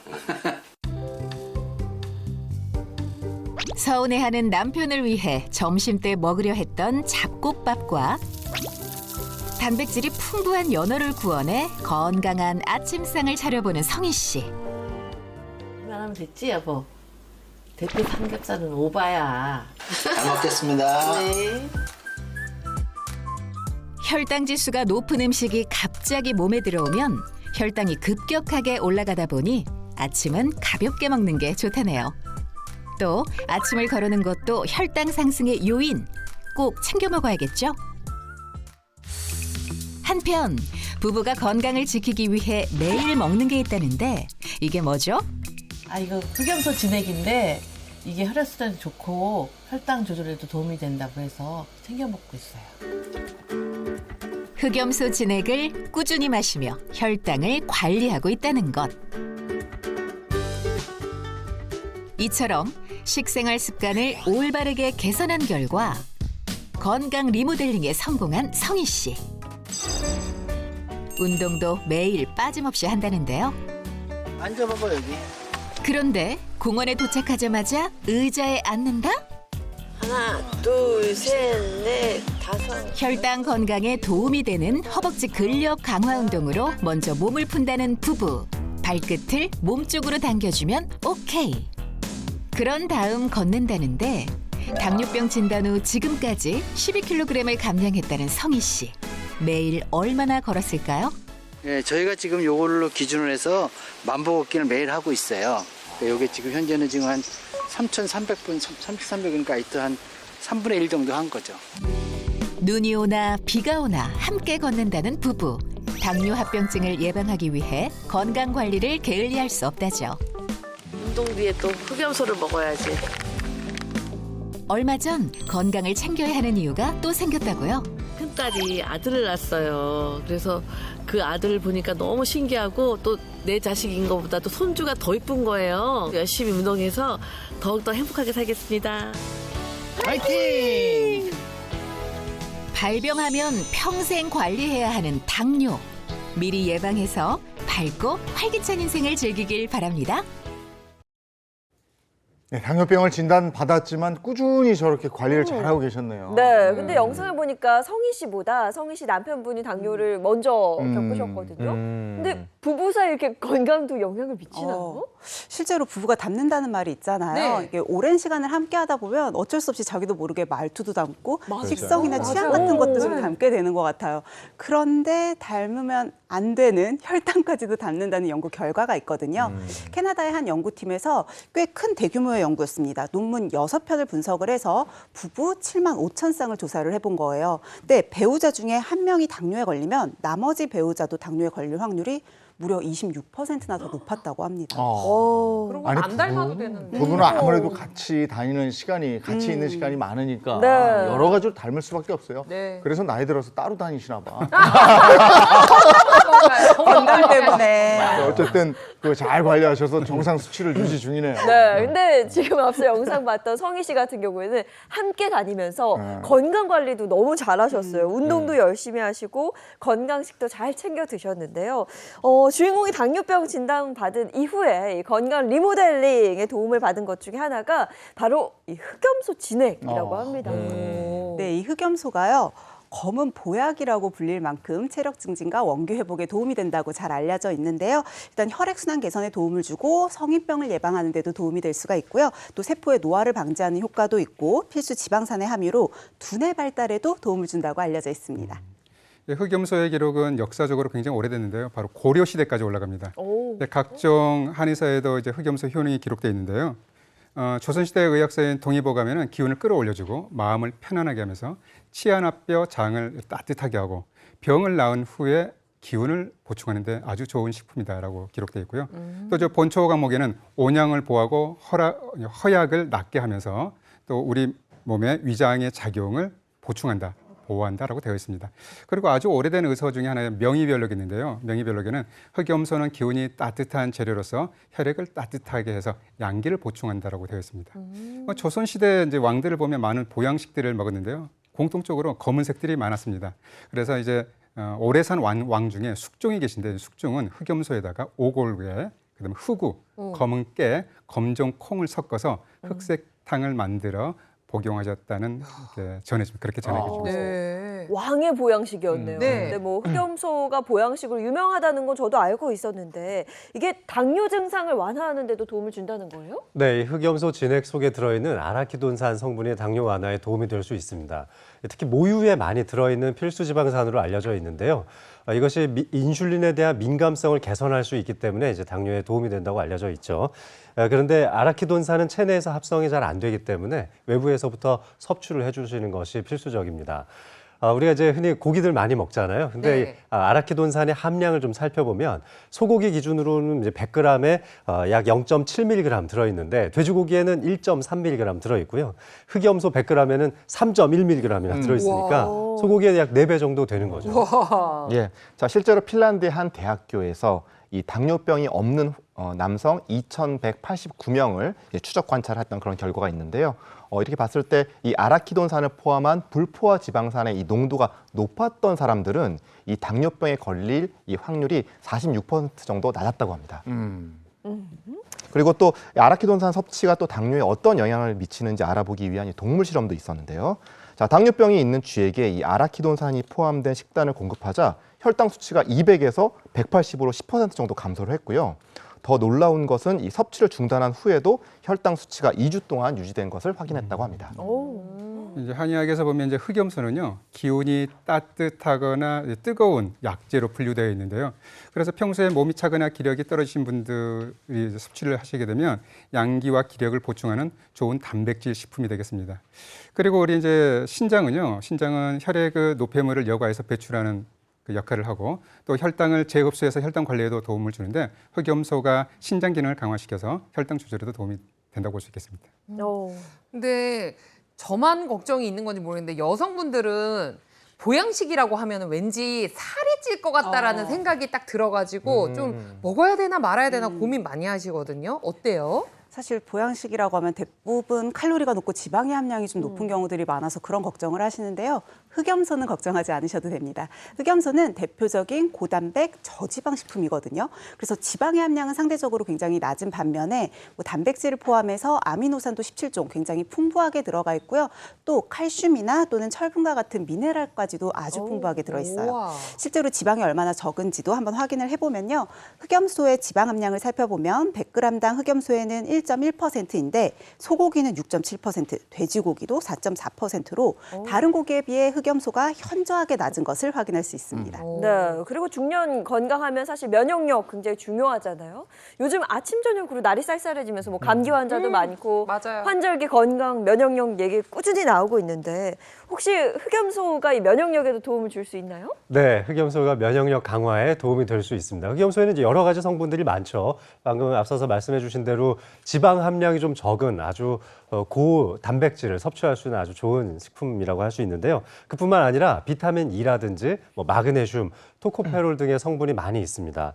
서운해하는 남편을 위해 점심때 먹으려 했던 잡곡밥과 단백질이 풍부한 연어를 구워내 건강한 아침상을 차려보는 성희 씨. 하면 됐지 여보. 대표 삼겹살은 오바야. 잘 먹겠습니다. 네. 혈당 지수가 높은 음식이 갑자기 몸에 들어오면 혈당이 급격하게 올라가다 보니 아침은 가볍게 먹는 게 좋다네요. 또 아침을 거르는 것도 혈당 상승의 요인. 꼭 챙겨 먹어야겠죠? 한편 부부가 건강을 지키기 위해 매일 먹는 게 있다는데 이게 뭐죠? 이거 흑염소 진액인데 이게 혈액순환에 좋고 혈당 조절에도 도움이 된다고 해서 챙겨 먹고 있어요. 흑염소 진액을 꾸준히 마시며 혈당을 관리하고 있다는 것. 이처럼 식생활 습관을 올바르게 개선한 결과 건강 리모델링에 성공한 성희 씨. 운동도 매일 빠짐없이 한다는데요. 앉아봐봐 여기. 그런데 공원에 도착하자마자 의자에 앉는다? 하나, 둘, 셋, 넷, 5. 혈당 건강에 도움이 되는 허벅지 근력 강화 운동으로 먼저 몸을 푼다는 부부. 발끝을 몸쪽으로 당겨주면 오케이. 그런 다음 걷는다는데 당뇨병 진단 후 지금까지 12kg을 감량했다는 성희 씨. 매일 얼마나 걸었을까요? 예, 저희가 지금 요걸로 기준으로 해서 만보 걷기를 매일 하고 있어요. 요게 지금 현재는 지금 한 3,300분, 3,300그러니까 하여튼 한 3분의 1 정도 한 거죠. 눈이 오나 비가 오나 함께 걷는다는 부부. 당뇨 합병증을 예방하기 위해 건강 관리를 게을리할 수 없다죠. 운동 뒤에 또 흑염소를 먹어야지. 얼마 전 건강을 챙겨야 하는 이유가 또 생겼다고요. 큰딸이 아들을 낳았어요. 그래서 그 아들을 보니까 너무 신기하고 또 내 자식인 것보다 또 손주가 더 이쁜 거예요. 열심히 운동해서 더욱더 행복하게 살겠습니다. 파이팅! 발병하면 평생 관리해야 하는 당뇨. 미리 예방해서 밝고 활기찬 인생을 즐기길 바랍니다. 네, 당뇨병을 진단받았지만 꾸준히 저렇게 관리를 잘하고 계셨네요. 네, 근데 영상을 보니까 성희 씨보다 성희 씨 남편분이 당뇨를 먼저 겪으셨거든요. 근데 부부 사이 이렇게 건강도 영향을 미치나요? 실제로 부부가 닮는다는 말이 있잖아요. 네. 이게 오랜 시간을 함께 하다 보면 어쩔 수 없이 자기도 모르게 말투도 닮고 맞아요. 식성이나 취향 맞아요. 같은 것도 좀 네. 닮게 되는 것 같아요. 그런데 닮으면 안 되는 혈당까지도 닮는다는 연구 결과가 있거든요. 캐나다의 한 연구팀에서 꽤 큰 대규모의 연구였습니다. 논문 6편을 분석을 해서 부부 7만 5천 쌍을 조사를 해본 거예요. 근데 배우자 중에 한 명이 당뇨에 걸리면 나머지 배우자도 당뇨에 걸릴 확률이 무려 26%나 더 높았다고 합니다. 그런 건 아니, 안 닮아도 되는데. 부부는 아무래도 같이 다니는 시간이, 같이 있는 시간이 많으니까 네. 여러 가지로 닮을 수밖에 없어요. 네. 그래서 나이 들어서 따로 다니시나 봐. 건강 때문에. 어쨌든 그 잘 관리하셔서 정상 수치를 유지 중이네요. 네, 근데 지금 앞서 영상 봤던 성희 씨 같은 경우에는 함께 다니면서 건강 관리도 너무 잘하셨어요. 운동도 열심히 하시고 건강식도 잘 챙겨 드셨는데요. 주인공이 당뇨병 진단 받은 이후에 이 건강 리모델링에 도움을 받은 것 중에 하나가 바로 이 흑염소 진액이라고 합니다. 네, 이 흑염소가요. 검은 보약이라고 불릴 만큼 체력 증진과 원기 회복에 도움이 된다고 잘 알려져 있는데요. 일단 혈액순환 개선에 도움을 주고 성인병을 예방하는 데도 도움이 될 수가 있고요. 또 세포의 노화를 방지하는 효과도 있고 필수 지방산의 함유로 두뇌 발달에도 도움을 준다고 알려져 있습니다. 흑염소의 기록은 역사적으로 굉장히 오래됐는데요. 바로 고려 시대까지 올라갑니다. 각종 한의사에도 이제 흑염소 효능이 기록되어 있는데요. 조선시대 의학서인 동의보 가면은 기운을 끌어올려주고 마음을 편안하게 하면서 치아나 뼈, 장을 따뜻하게 하고 병을 나은 후에 기운을 보충하는 데 아주 좋은 식품이다라고 기록되어 있고요. 또 저 본초 과목에는 온양을 보하고 허약을 낫게 하면서 또 우리 몸의 위장의 작용을 보충한다. 보호한다라고 되어 있습니다. 그리고 아주 오래된 의서 중에 하나의 명의별록이 있는데요. 명의별록에는 흑염소는 기운이 따뜻한 재료로서 혈액을 따뜻하게 해서 양기를 보충한다라고 되어 있습니다. 조선시대 이제 왕들을 보면 많은 보양식들을 먹었는데요. 공통적으로 검은색들이 많았습니다. 그래서 이제 오래 산 왕 중에 숙종이 계신데 숙종은 흑염소에다가 오골계, 그다음에 흑우, 검은 깨, 검정 콩을 섞어서 흑색탕을 만들어 복용하셨다는 그렇게 전해지고 있습니다. 왕의 보양식이었네요. 네. 근데 뭐 흑염소가 보양식으로 유명하다는 건 저도 알고 있었는데 이게 당뇨 증상을 완화하는 데도 도움을 준다는 거예요? 네, 이 흑염소 진액 속에 들어있는 아라키돈산 성분이 당뇨 완화에 도움이 될 수 있습니다. 특히 모유에 많이 들어있는 필수 지방산으로 알려져 있는데요. 이것이 인슐린에 대한 민감성을 개선할 수 있기 때문에 이제 당뇨에 도움이 된다고 알려져 있죠. 그런데 아라키돈산은 체내에서 합성이 잘 안 되기 때문에 외부에서부터 섭취를 해주시는 것이 필수적입니다. 우리가 이제 흔히 고기들 많이 먹잖아요. 근데 네. 아라키돈산의 함량을 좀 살펴보면 소고기 기준으로는 이제 100g에 약 0.7mg 들어있는데 돼지고기에는 1.3mg 들어있고요. 흑염소 100g에는 3.1mg이나 들어있으니까 소고기의 약 4배 정도 되는 거죠. 예, 자 실제로 핀란드의 한 대학교에서 이 당뇨병이 없는 남성 2,189명을 추적 관찰했던 그런 결과가 있는데요. 이렇게 봤을 때 이 아라키돈산을 포함한 불포화 지방산의 이 농도가 높았던 사람들은 이 당뇨병에 걸릴 이 확률이 46% 정도 낮았다고 합니다. 그리고 또 아라키돈산 섭취가 또 당뇨에 어떤 영향을 미치는지 알아보기 위한 이 동물 실험도 있었는데요. 자, 당뇨병이 있는 쥐에게 이 아라키돈산이 포함된 식단을 공급하자 혈당 수치가 200에서 180으로 10% 정도 감소를 했고요. 더 놀라운 것은 이 섭취를 중단한 후에도 혈당 수치가 2주 동안 유지된 것을 확인했다고 합니다. 이제 한의학에서 보면 이제 흑염소는요, 기온이 따뜻하거나 뜨거운 약재로 분류되어 있는데요. 그래서 평소에 몸이 차거나 기력이 떨어지신 분들이 이제 섭취를 하시게 되면 양기와 기력을 보충하는 좋은 단백질 식품이 되겠습니다. 그리고 우리 이제 신장은 혈액의 노폐물을 여과해서 배출하는 그 역할을 하고 또 혈당을 재흡수해서 혈당 관리에도 도움을 주는데 흑염소가 신장 기능을 강화시켜서 혈당 조절에도 도움이 된다고 볼 수 있겠습니다. 근데 저만 걱정이 있는 건지 모르겠는데 여성분들은 보양식이라고 하면 왠지 살이 찔 것 같다라는 생각이 딱 들어가지고 좀 먹어야 되나 말아야 되나 고민 많이 하시거든요. 어때요? 사실 보양식이라고 하면 대부분 칼로리가 높고 지방의 함량이 좀 높은 경우들이 많아서 그런 걱정을 하시는데요. 흑염소는 걱정하지 않으셔도 됩니다. 흑염소는 대표적인 고단백 저지방 식품이거든요. 그래서 지방의 함량은 상대적으로 굉장히 낮은 반면에 뭐 단백질을 포함해서 아미노산도 17종 굉장히 풍부하게 들어가 있고요. 또 칼슘이나 또는 철분과 같은 미네랄까지도 아주 풍부하게 들어있어요. 우와. 실제로 지방이 얼마나 적은지도 한번 확인을 해보면요. 흑염소의 지방 함량을 살펴보면 100g당 흑염소에는 1.1%인데 소고기는 6.7%, 돼지고기도 4.4%로 다른 고기에 비해 흑염소가 현저하게 낮은 것을 확인할 수 있습니다. 네, 그리고 중년 건강하면 사실 면역력 굉장히 중요하잖아요. 요즘 아침 저녁으로 날이 쌀쌀해지면서 뭐 감기 환자도 많고 맞아요. 환절기 건강 면역력 얘기 꾸준히 나오고 있는데 혹시 흑염소가 이 면역력에도 도움을 줄 수 있나요? 네, 흑염소가 면역력 강화에 도움이 될 수 있습니다. 흑염소에는 이제 여러 가지 성분들이 많죠. 방금 앞서서 말씀해 주신 대로 지방 함량이 좀 적은 아주 고 단백질을 섭취할 수 있는 아주 좋은 식품이라고 할 수 있는데요. 그뿐만 아니라 비타민 E라든지 뭐 마그네슘, 토코페롤 등의 성분이 많이 있습니다.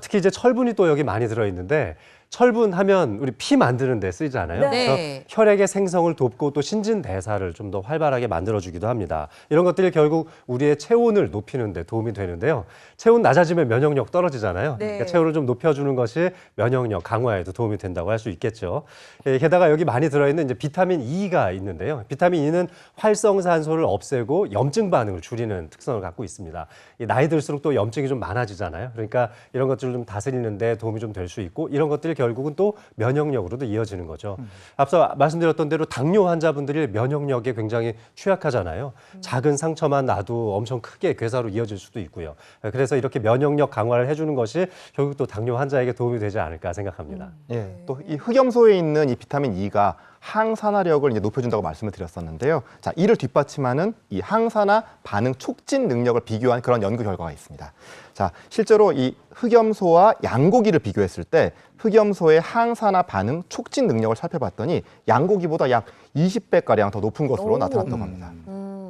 특히 이제 철분이 또 여기 많이 들어있는데 철분 하면 우리 피 만드는 데 쓰이잖아요. 네. 그래서 혈액의 생성을 돕고 또 신진대사를 좀 더 활발하게 만들어주기도 합니다. 이런 것들이 결국 우리의 체온을 높이는 데 도움이 되는데요. 체온 낮아지면 면역력 떨어지잖아요. 네. 그러니까 체온을 좀 높여주는 것이 면역력 강화에도 도움이 된다고 할 수 있겠죠. 게다가 여기 많이 들어있는 이제 비타민 E가 있는데요. 비타민 E는 활성산소를 없애고 염증 반응을 줄이는 특성을 갖고 있습니다. 나이 들수록 또 염증이 좀 많아지잖아요. 그러니까 이런 것들을 좀 다스리는 데 도움이 좀 될 수 있고 이런 것들이 결국은 또 면역력으로도 이어지는 거죠. 앞서 말씀드렸던 대로 당뇨 환자분들이 면역력에 굉장히 취약하잖아요. 작은 상처만 나도 엄청 크게 괴사로 이어질 수도 있고요. 그래서 이렇게 면역력 강화를 해주는 것이 결국 또 당뇨 환자에게 도움이 되지 않을까 생각합니다. 예, 또 이 흑염소에 있는 이 비타민 E가 항산화력을 이제 높여준다고 말씀을 드렸었는데요. 자, 이를 뒷받침하는 이 항산화 반응 촉진 능력을 비교한 그런 연구 결과가 있습니다. 자, 실제로 이 흑염소와 양고기를 비교했을 때 흑염소의 항산화 반응 촉진 능력을 살펴봤더니 양고기보다 약 20배가량 더 높은 것으로 나타났다고 합니다.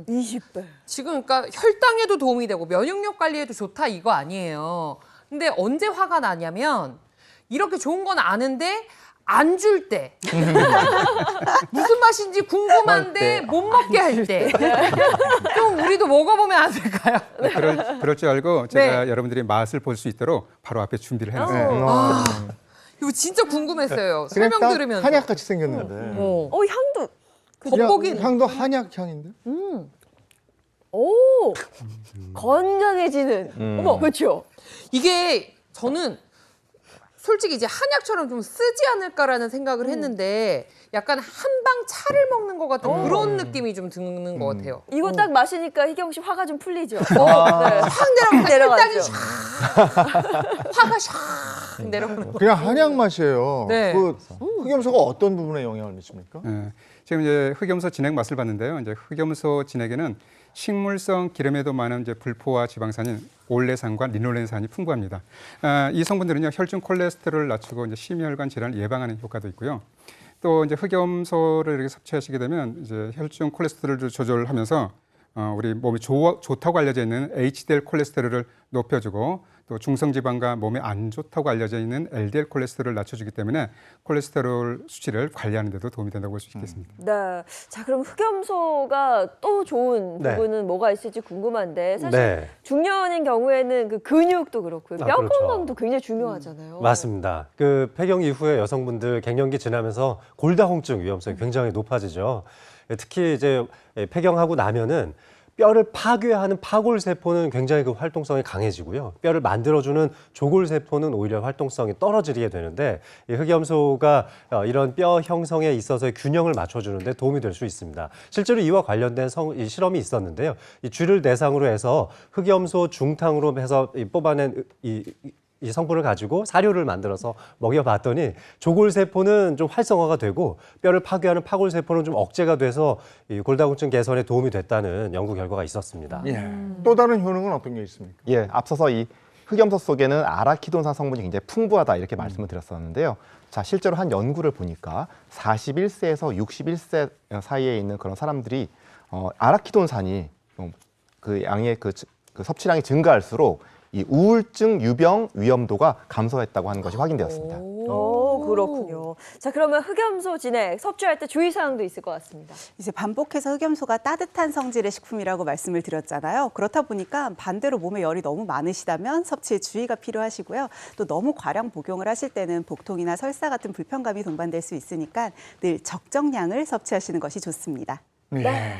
20배. 지금 그러니까 혈당에도 도움이 되고 면역력 관리에도 좋다 이거 아니에요. 근데 언제 화가 나냐면 이렇게 좋은 건 아는데 안 줄 때. 무슨 맛인지 궁금한데 못 먹게 할 때. 좀 우리도 먹어보면 안 될까요? 그럴 줄 알고 제가 여러분들이 맛을 볼 수 있도록 바로 앞에 준비를 해놨어요. 아, 이거 진짜 궁금했어요. 그냥 설명 딱 들으면서. 한약같이 생겼는데. 향도. 겉보기는. 향도 한약 향인데? 오, 건강해지는. 어머, 그렇죠. 이게 저는 솔직히 이제 한약처럼 좀 쓰지 않을까라는 생각을 했는데 약간 한방 차를 먹는 것 같은 그런 느낌이 좀 드는 것 같아요. 이거 딱 마시니까 희경 씨 화가 좀 풀리죠. 네. 확 내려가죠. 화가 샥 내려가는 거. 그냥 한약 맛이에요. 네. 그 흑염소가 어떤 부분에 영향을 미칩니까? 예, 지금 이제 흑염소 진액 맛을 봤는데요. 이제 흑염소 진액에는 식물성 기름에도 많은 이제 불포화 지방산인 올레산과 리놀렌산이 풍부합니다. 이 성분들은요 혈중 콜레스테롤을 낮추고 이제 심혈관 질환을 예방하는 효과도 있고요. 또 이제 흑염소를 이렇게 섭취하시게 되면 이제 혈중 콜레스테롤을 조절하면서 우리 몸에 좋다고 알려져 있는 HDL 콜레스테롤을 높여주고 또 중성지방과 몸에 안 좋다고 알려져 있는 LDL 콜레스테롤을 낮춰주기 때문에 콜레스테롤 수치를 관리하는 데도 도움이 된다고 볼 수 있겠습니다. 네. 자, 그럼 흑염소가 또 좋은 부분은 뭐가 있을지 궁금한데 사실 중년인 경우에는 그 근육도 그렇고요. 뼈 건강도 굉장히 중요하잖아요. 맞습니다. 그 폐경 이후에 여성분들 갱년기 지나면서 골다공증 위험성이 굉장히 높아지죠. 특히 이제 폐경하고 나면은 뼈를 파괴하는 파골세포는 굉장히 그 활동성이 강해지고요. 뼈를 만들어주는 조골세포는 오히려 활동성이 떨어지게 되는데 이 흑염소가 이런 뼈 형성에 있어서의 균형을 맞춰주는 데 도움이 될 수 있습니다. 실제로 이와 관련된 이 실험이 있었는데요. 이 쥐를 대상으로 해서 흑염소 중탕으로 해서 뽑아낸 이 성분을 가지고 사료를 만들어서 먹여봤더니 조골세포는 좀 활성화가 되고 뼈를 파괴하는 파골세포는 좀 억제가 돼서 이 골다공증 개선에 도움이 됐다는 연구 결과가 있었습니다. 또 다른 효능은 어떤 게 있습니까? 예, 앞서서 이 흑염소 속에는 아라키돈산 성분이 굉장히 풍부하다 이렇게 말씀을 드렸었는데요. 자, 실제로 한 연구를 보니까 41세에서 61세 사이에 있는 그런 사람들이 아라키돈산이 그 양의 그 섭취량이 증가할수록 이 우울증 유병 위험도가 감소했다고 하는 것이 확인되었습니다. 오, 그렇군요. 자, 그러면 흑염소 진액 섭취할 때 주의사항도 있을 것 같습니다. 이제 반복해서 흑염소가 따뜻한 성질의 식품이라고 말씀을 드렸잖아요. 그렇다 보니까 반대로 몸에 열이 너무 많으시다면 섭취에 주의가 필요하시고요. 또 너무 과량 복용을 하실 때는 복통이나 설사 같은 불편감이 동반될 수 있으니까 늘 적정량을 섭취하시는 것이 좋습니다. 네.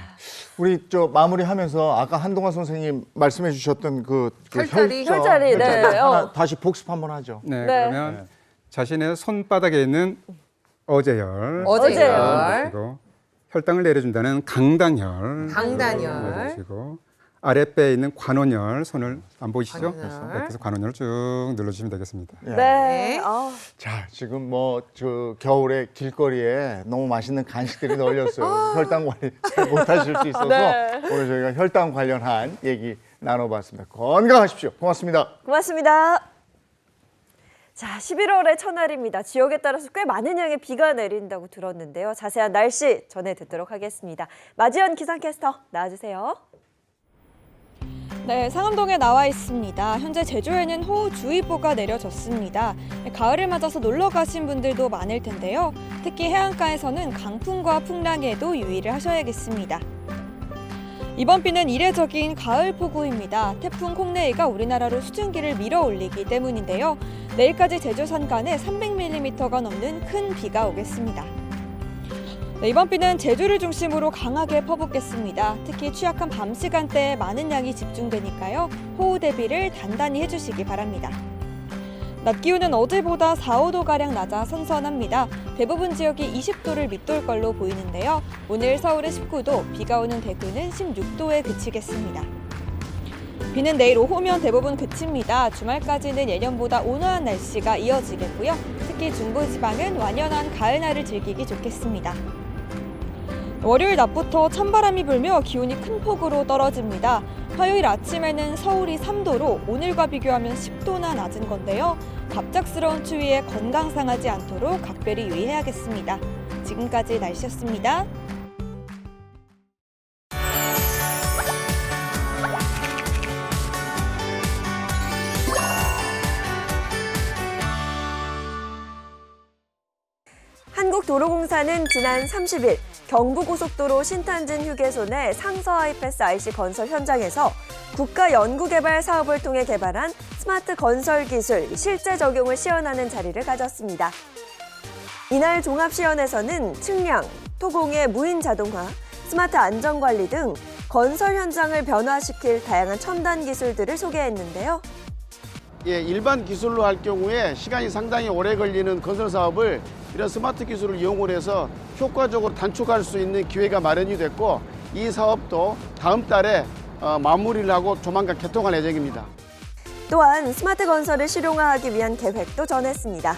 우리 마무리하면서 아까 한동화 선생님 말씀해 주셨던 그 혈자리, 혈자리 네. 하나 다시 복습 한번 하죠. 네, 그러면 자신의 손바닥에 있는 어제혈, 그리고 혈당을 내려준다는 강단혈, 내려주시고 아랫배에 있는 관원혈, 손을 안 보이시죠? 네, 그래서 관원혈을 쭉 눌러주시면 되겠습니다. 네. 자, 지금 겨울에 길거리에 너무 맛있는 간식들이 널렸어요. 혈당 관리 잘 못하실 수 있어서 오늘 저희가 혈당 관련한 얘기 나눠봤습니다. 건강하십시오. 고맙습니다. 고맙습니다. 자, 11월의 첫날입니다. 지역에 따라서 꽤 많은 양의 비가 내린다고 들었는데요. 자세한 날씨 전해 듣도록 하겠습니다. 마지연 기상캐스터 나와주세요. 네, 상암동에 나와 있습니다. 현재 제주에는 호우주의보가 내려졌습니다. 가을을 맞아서 놀러 가신 분들도 많을 텐데요. 특히 해안가에서는 강풍과 풍랑에도 유의를 하셔야겠습니다. 이번 비는 이례적인 가을 폭우입니다. 태풍 콩네이가 우리나라로 수증기를 밀어올리기 때문인데요. 내일까지 제주 산간에 300mm가 넘는 큰 비가 오겠습니다. 네, 이번 비는 제주를 중심으로 강하게 퍼붓겠습니다. 특히 취약한 밤 시간대에 많은 양이 집중되니까요. 호우 대비를 단단히 해주시기 바랍니다. 낮 기온은 어제보다 4, 5도가량 낮아 선선합니다. 대부분 지역이 20도를 밑돌 걸로 보이는데요. 오늘 서울은 19도, 비가 오는 대구는 16도에 그치겠습니다. 비는 내일 오후면 대부분 그칩니다. 주말까지는 예년보다 온화한 날씨가 이어지겠고요. 특히 중부지방은 완연한 가을날을 즐기기 좋겠습니다. 월요일 낮부터 찬바람이 불며 기온이 큰 폭으로 떨어집니다. 화요일 아침에는 서울이 3도로 오늘과 비교하면 10도나 낮은 건데요. 갑작스러운 추위에 건강 상하지 않도록 각별히 유의해야겠습니다. 지금까지 날씨였습니다. 한국도로공사는 지난 30일 경부고속도로 신탄진 휴게소 내 상서 하이패스 IC 건설 현장에서 국가연구개발 사업을 통해 개발한 스마트 건설 기술 실제 적용을 시연하는 자리를 가졌습니다. 이날 종합시연에서는 측량, 토공의 무인 자동화, 스마트 안전관리 등 건설 현장을 변화시킬 다양한 첨단 기술들을 소개했는데요. 일반 기술로 할 경우에 시간이 상당히 오래 걸리는 건설 사업을 이런 스마트 기술을 이용을 해서 효과적으로 단축할 수 있는 기회가 마련이 됐고 이 사업도 다음 달에 마무리를 하고 조만간 개통할 예정입니다. 또한 스마트 건설을 실용화하기 위한 계획도 전했습니다.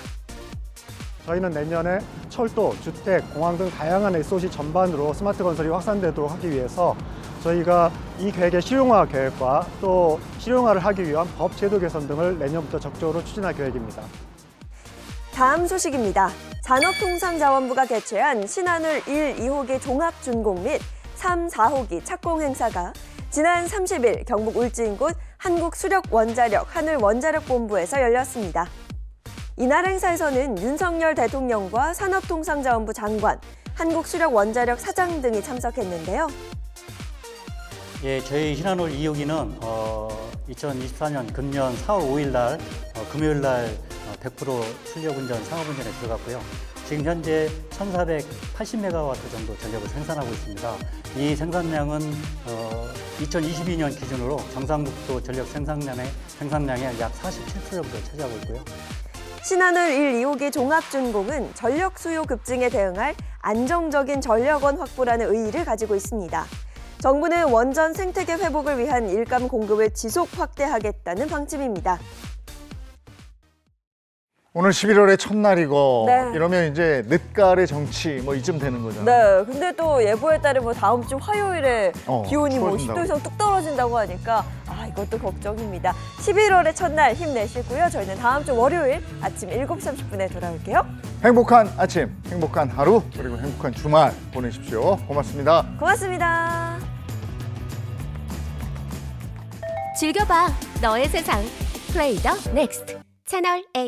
저희는 내년에 철도, 주택, 공항 등 다양한 SOC 전반으로 스마트 건설이 확산되도록 하기 위해서 저희가 이 계획의 실용화 계획과 또 실용화를 하기 위한 법 제도 개선 등을 내년부터 적극적으로 추진할 계획입니다. 다음 소식입니다. 산업통상자원부가 개최한 신한울 1, 2호기 종합준공 및 3, 4호기 착공 행사가 지난 30일 경북 울진 곳 한국수력원자력 하늘원자력본부에서 열렸습니다. 이날 행사에서는 윤석열 대통령과 산업통상자원부 장관, 한국수력원자력 사장 등이 참석했는데요. 저희 신한울 2호기는 2024년 금년 4월 5일 날 금요일 날 100% 출력운전, 상업운전에 들어갔고요. 지금 현재 1480메가와트 정도 전력을 생산하고 있습니다. 이 생산량은 2022년 기준으로 경상북도 전력 생산량의 약 47% 정도 차지하고 있고요. 신한울 1, 2호기 종합준공은 전력 수요 급증에 대응할 안정적인 전력원 확보라는 의의를 가지고 있습니다. 정부는 원전 생태계 회복을 위한 일감 공급을 지속 확대하겠다는 방침입니다. 오늘 11월의 첫날이고 네. 이러면 이제 늦가을의 정치 뭐 이쯤 되는 거잖아요. 네, 근데 또 예보에 따르면 뭐 다음 주 화요일에 기온이 뭐 추워진다고. 10도 이상 뚝 떨어진다고 하니까 이것도 걱정입니다. 11월의 첫날 힘내시고요. 저희는 다음 주 월요일 아침 7시 30분에 돌아올게요. 행복한 아침, 행복한 하루, 그리고 행복한 주말 보내십시오. 고맙습니다. 고맙습니다. 즐겨봐 너의 세상 플레이 더 넥스트 채널 A.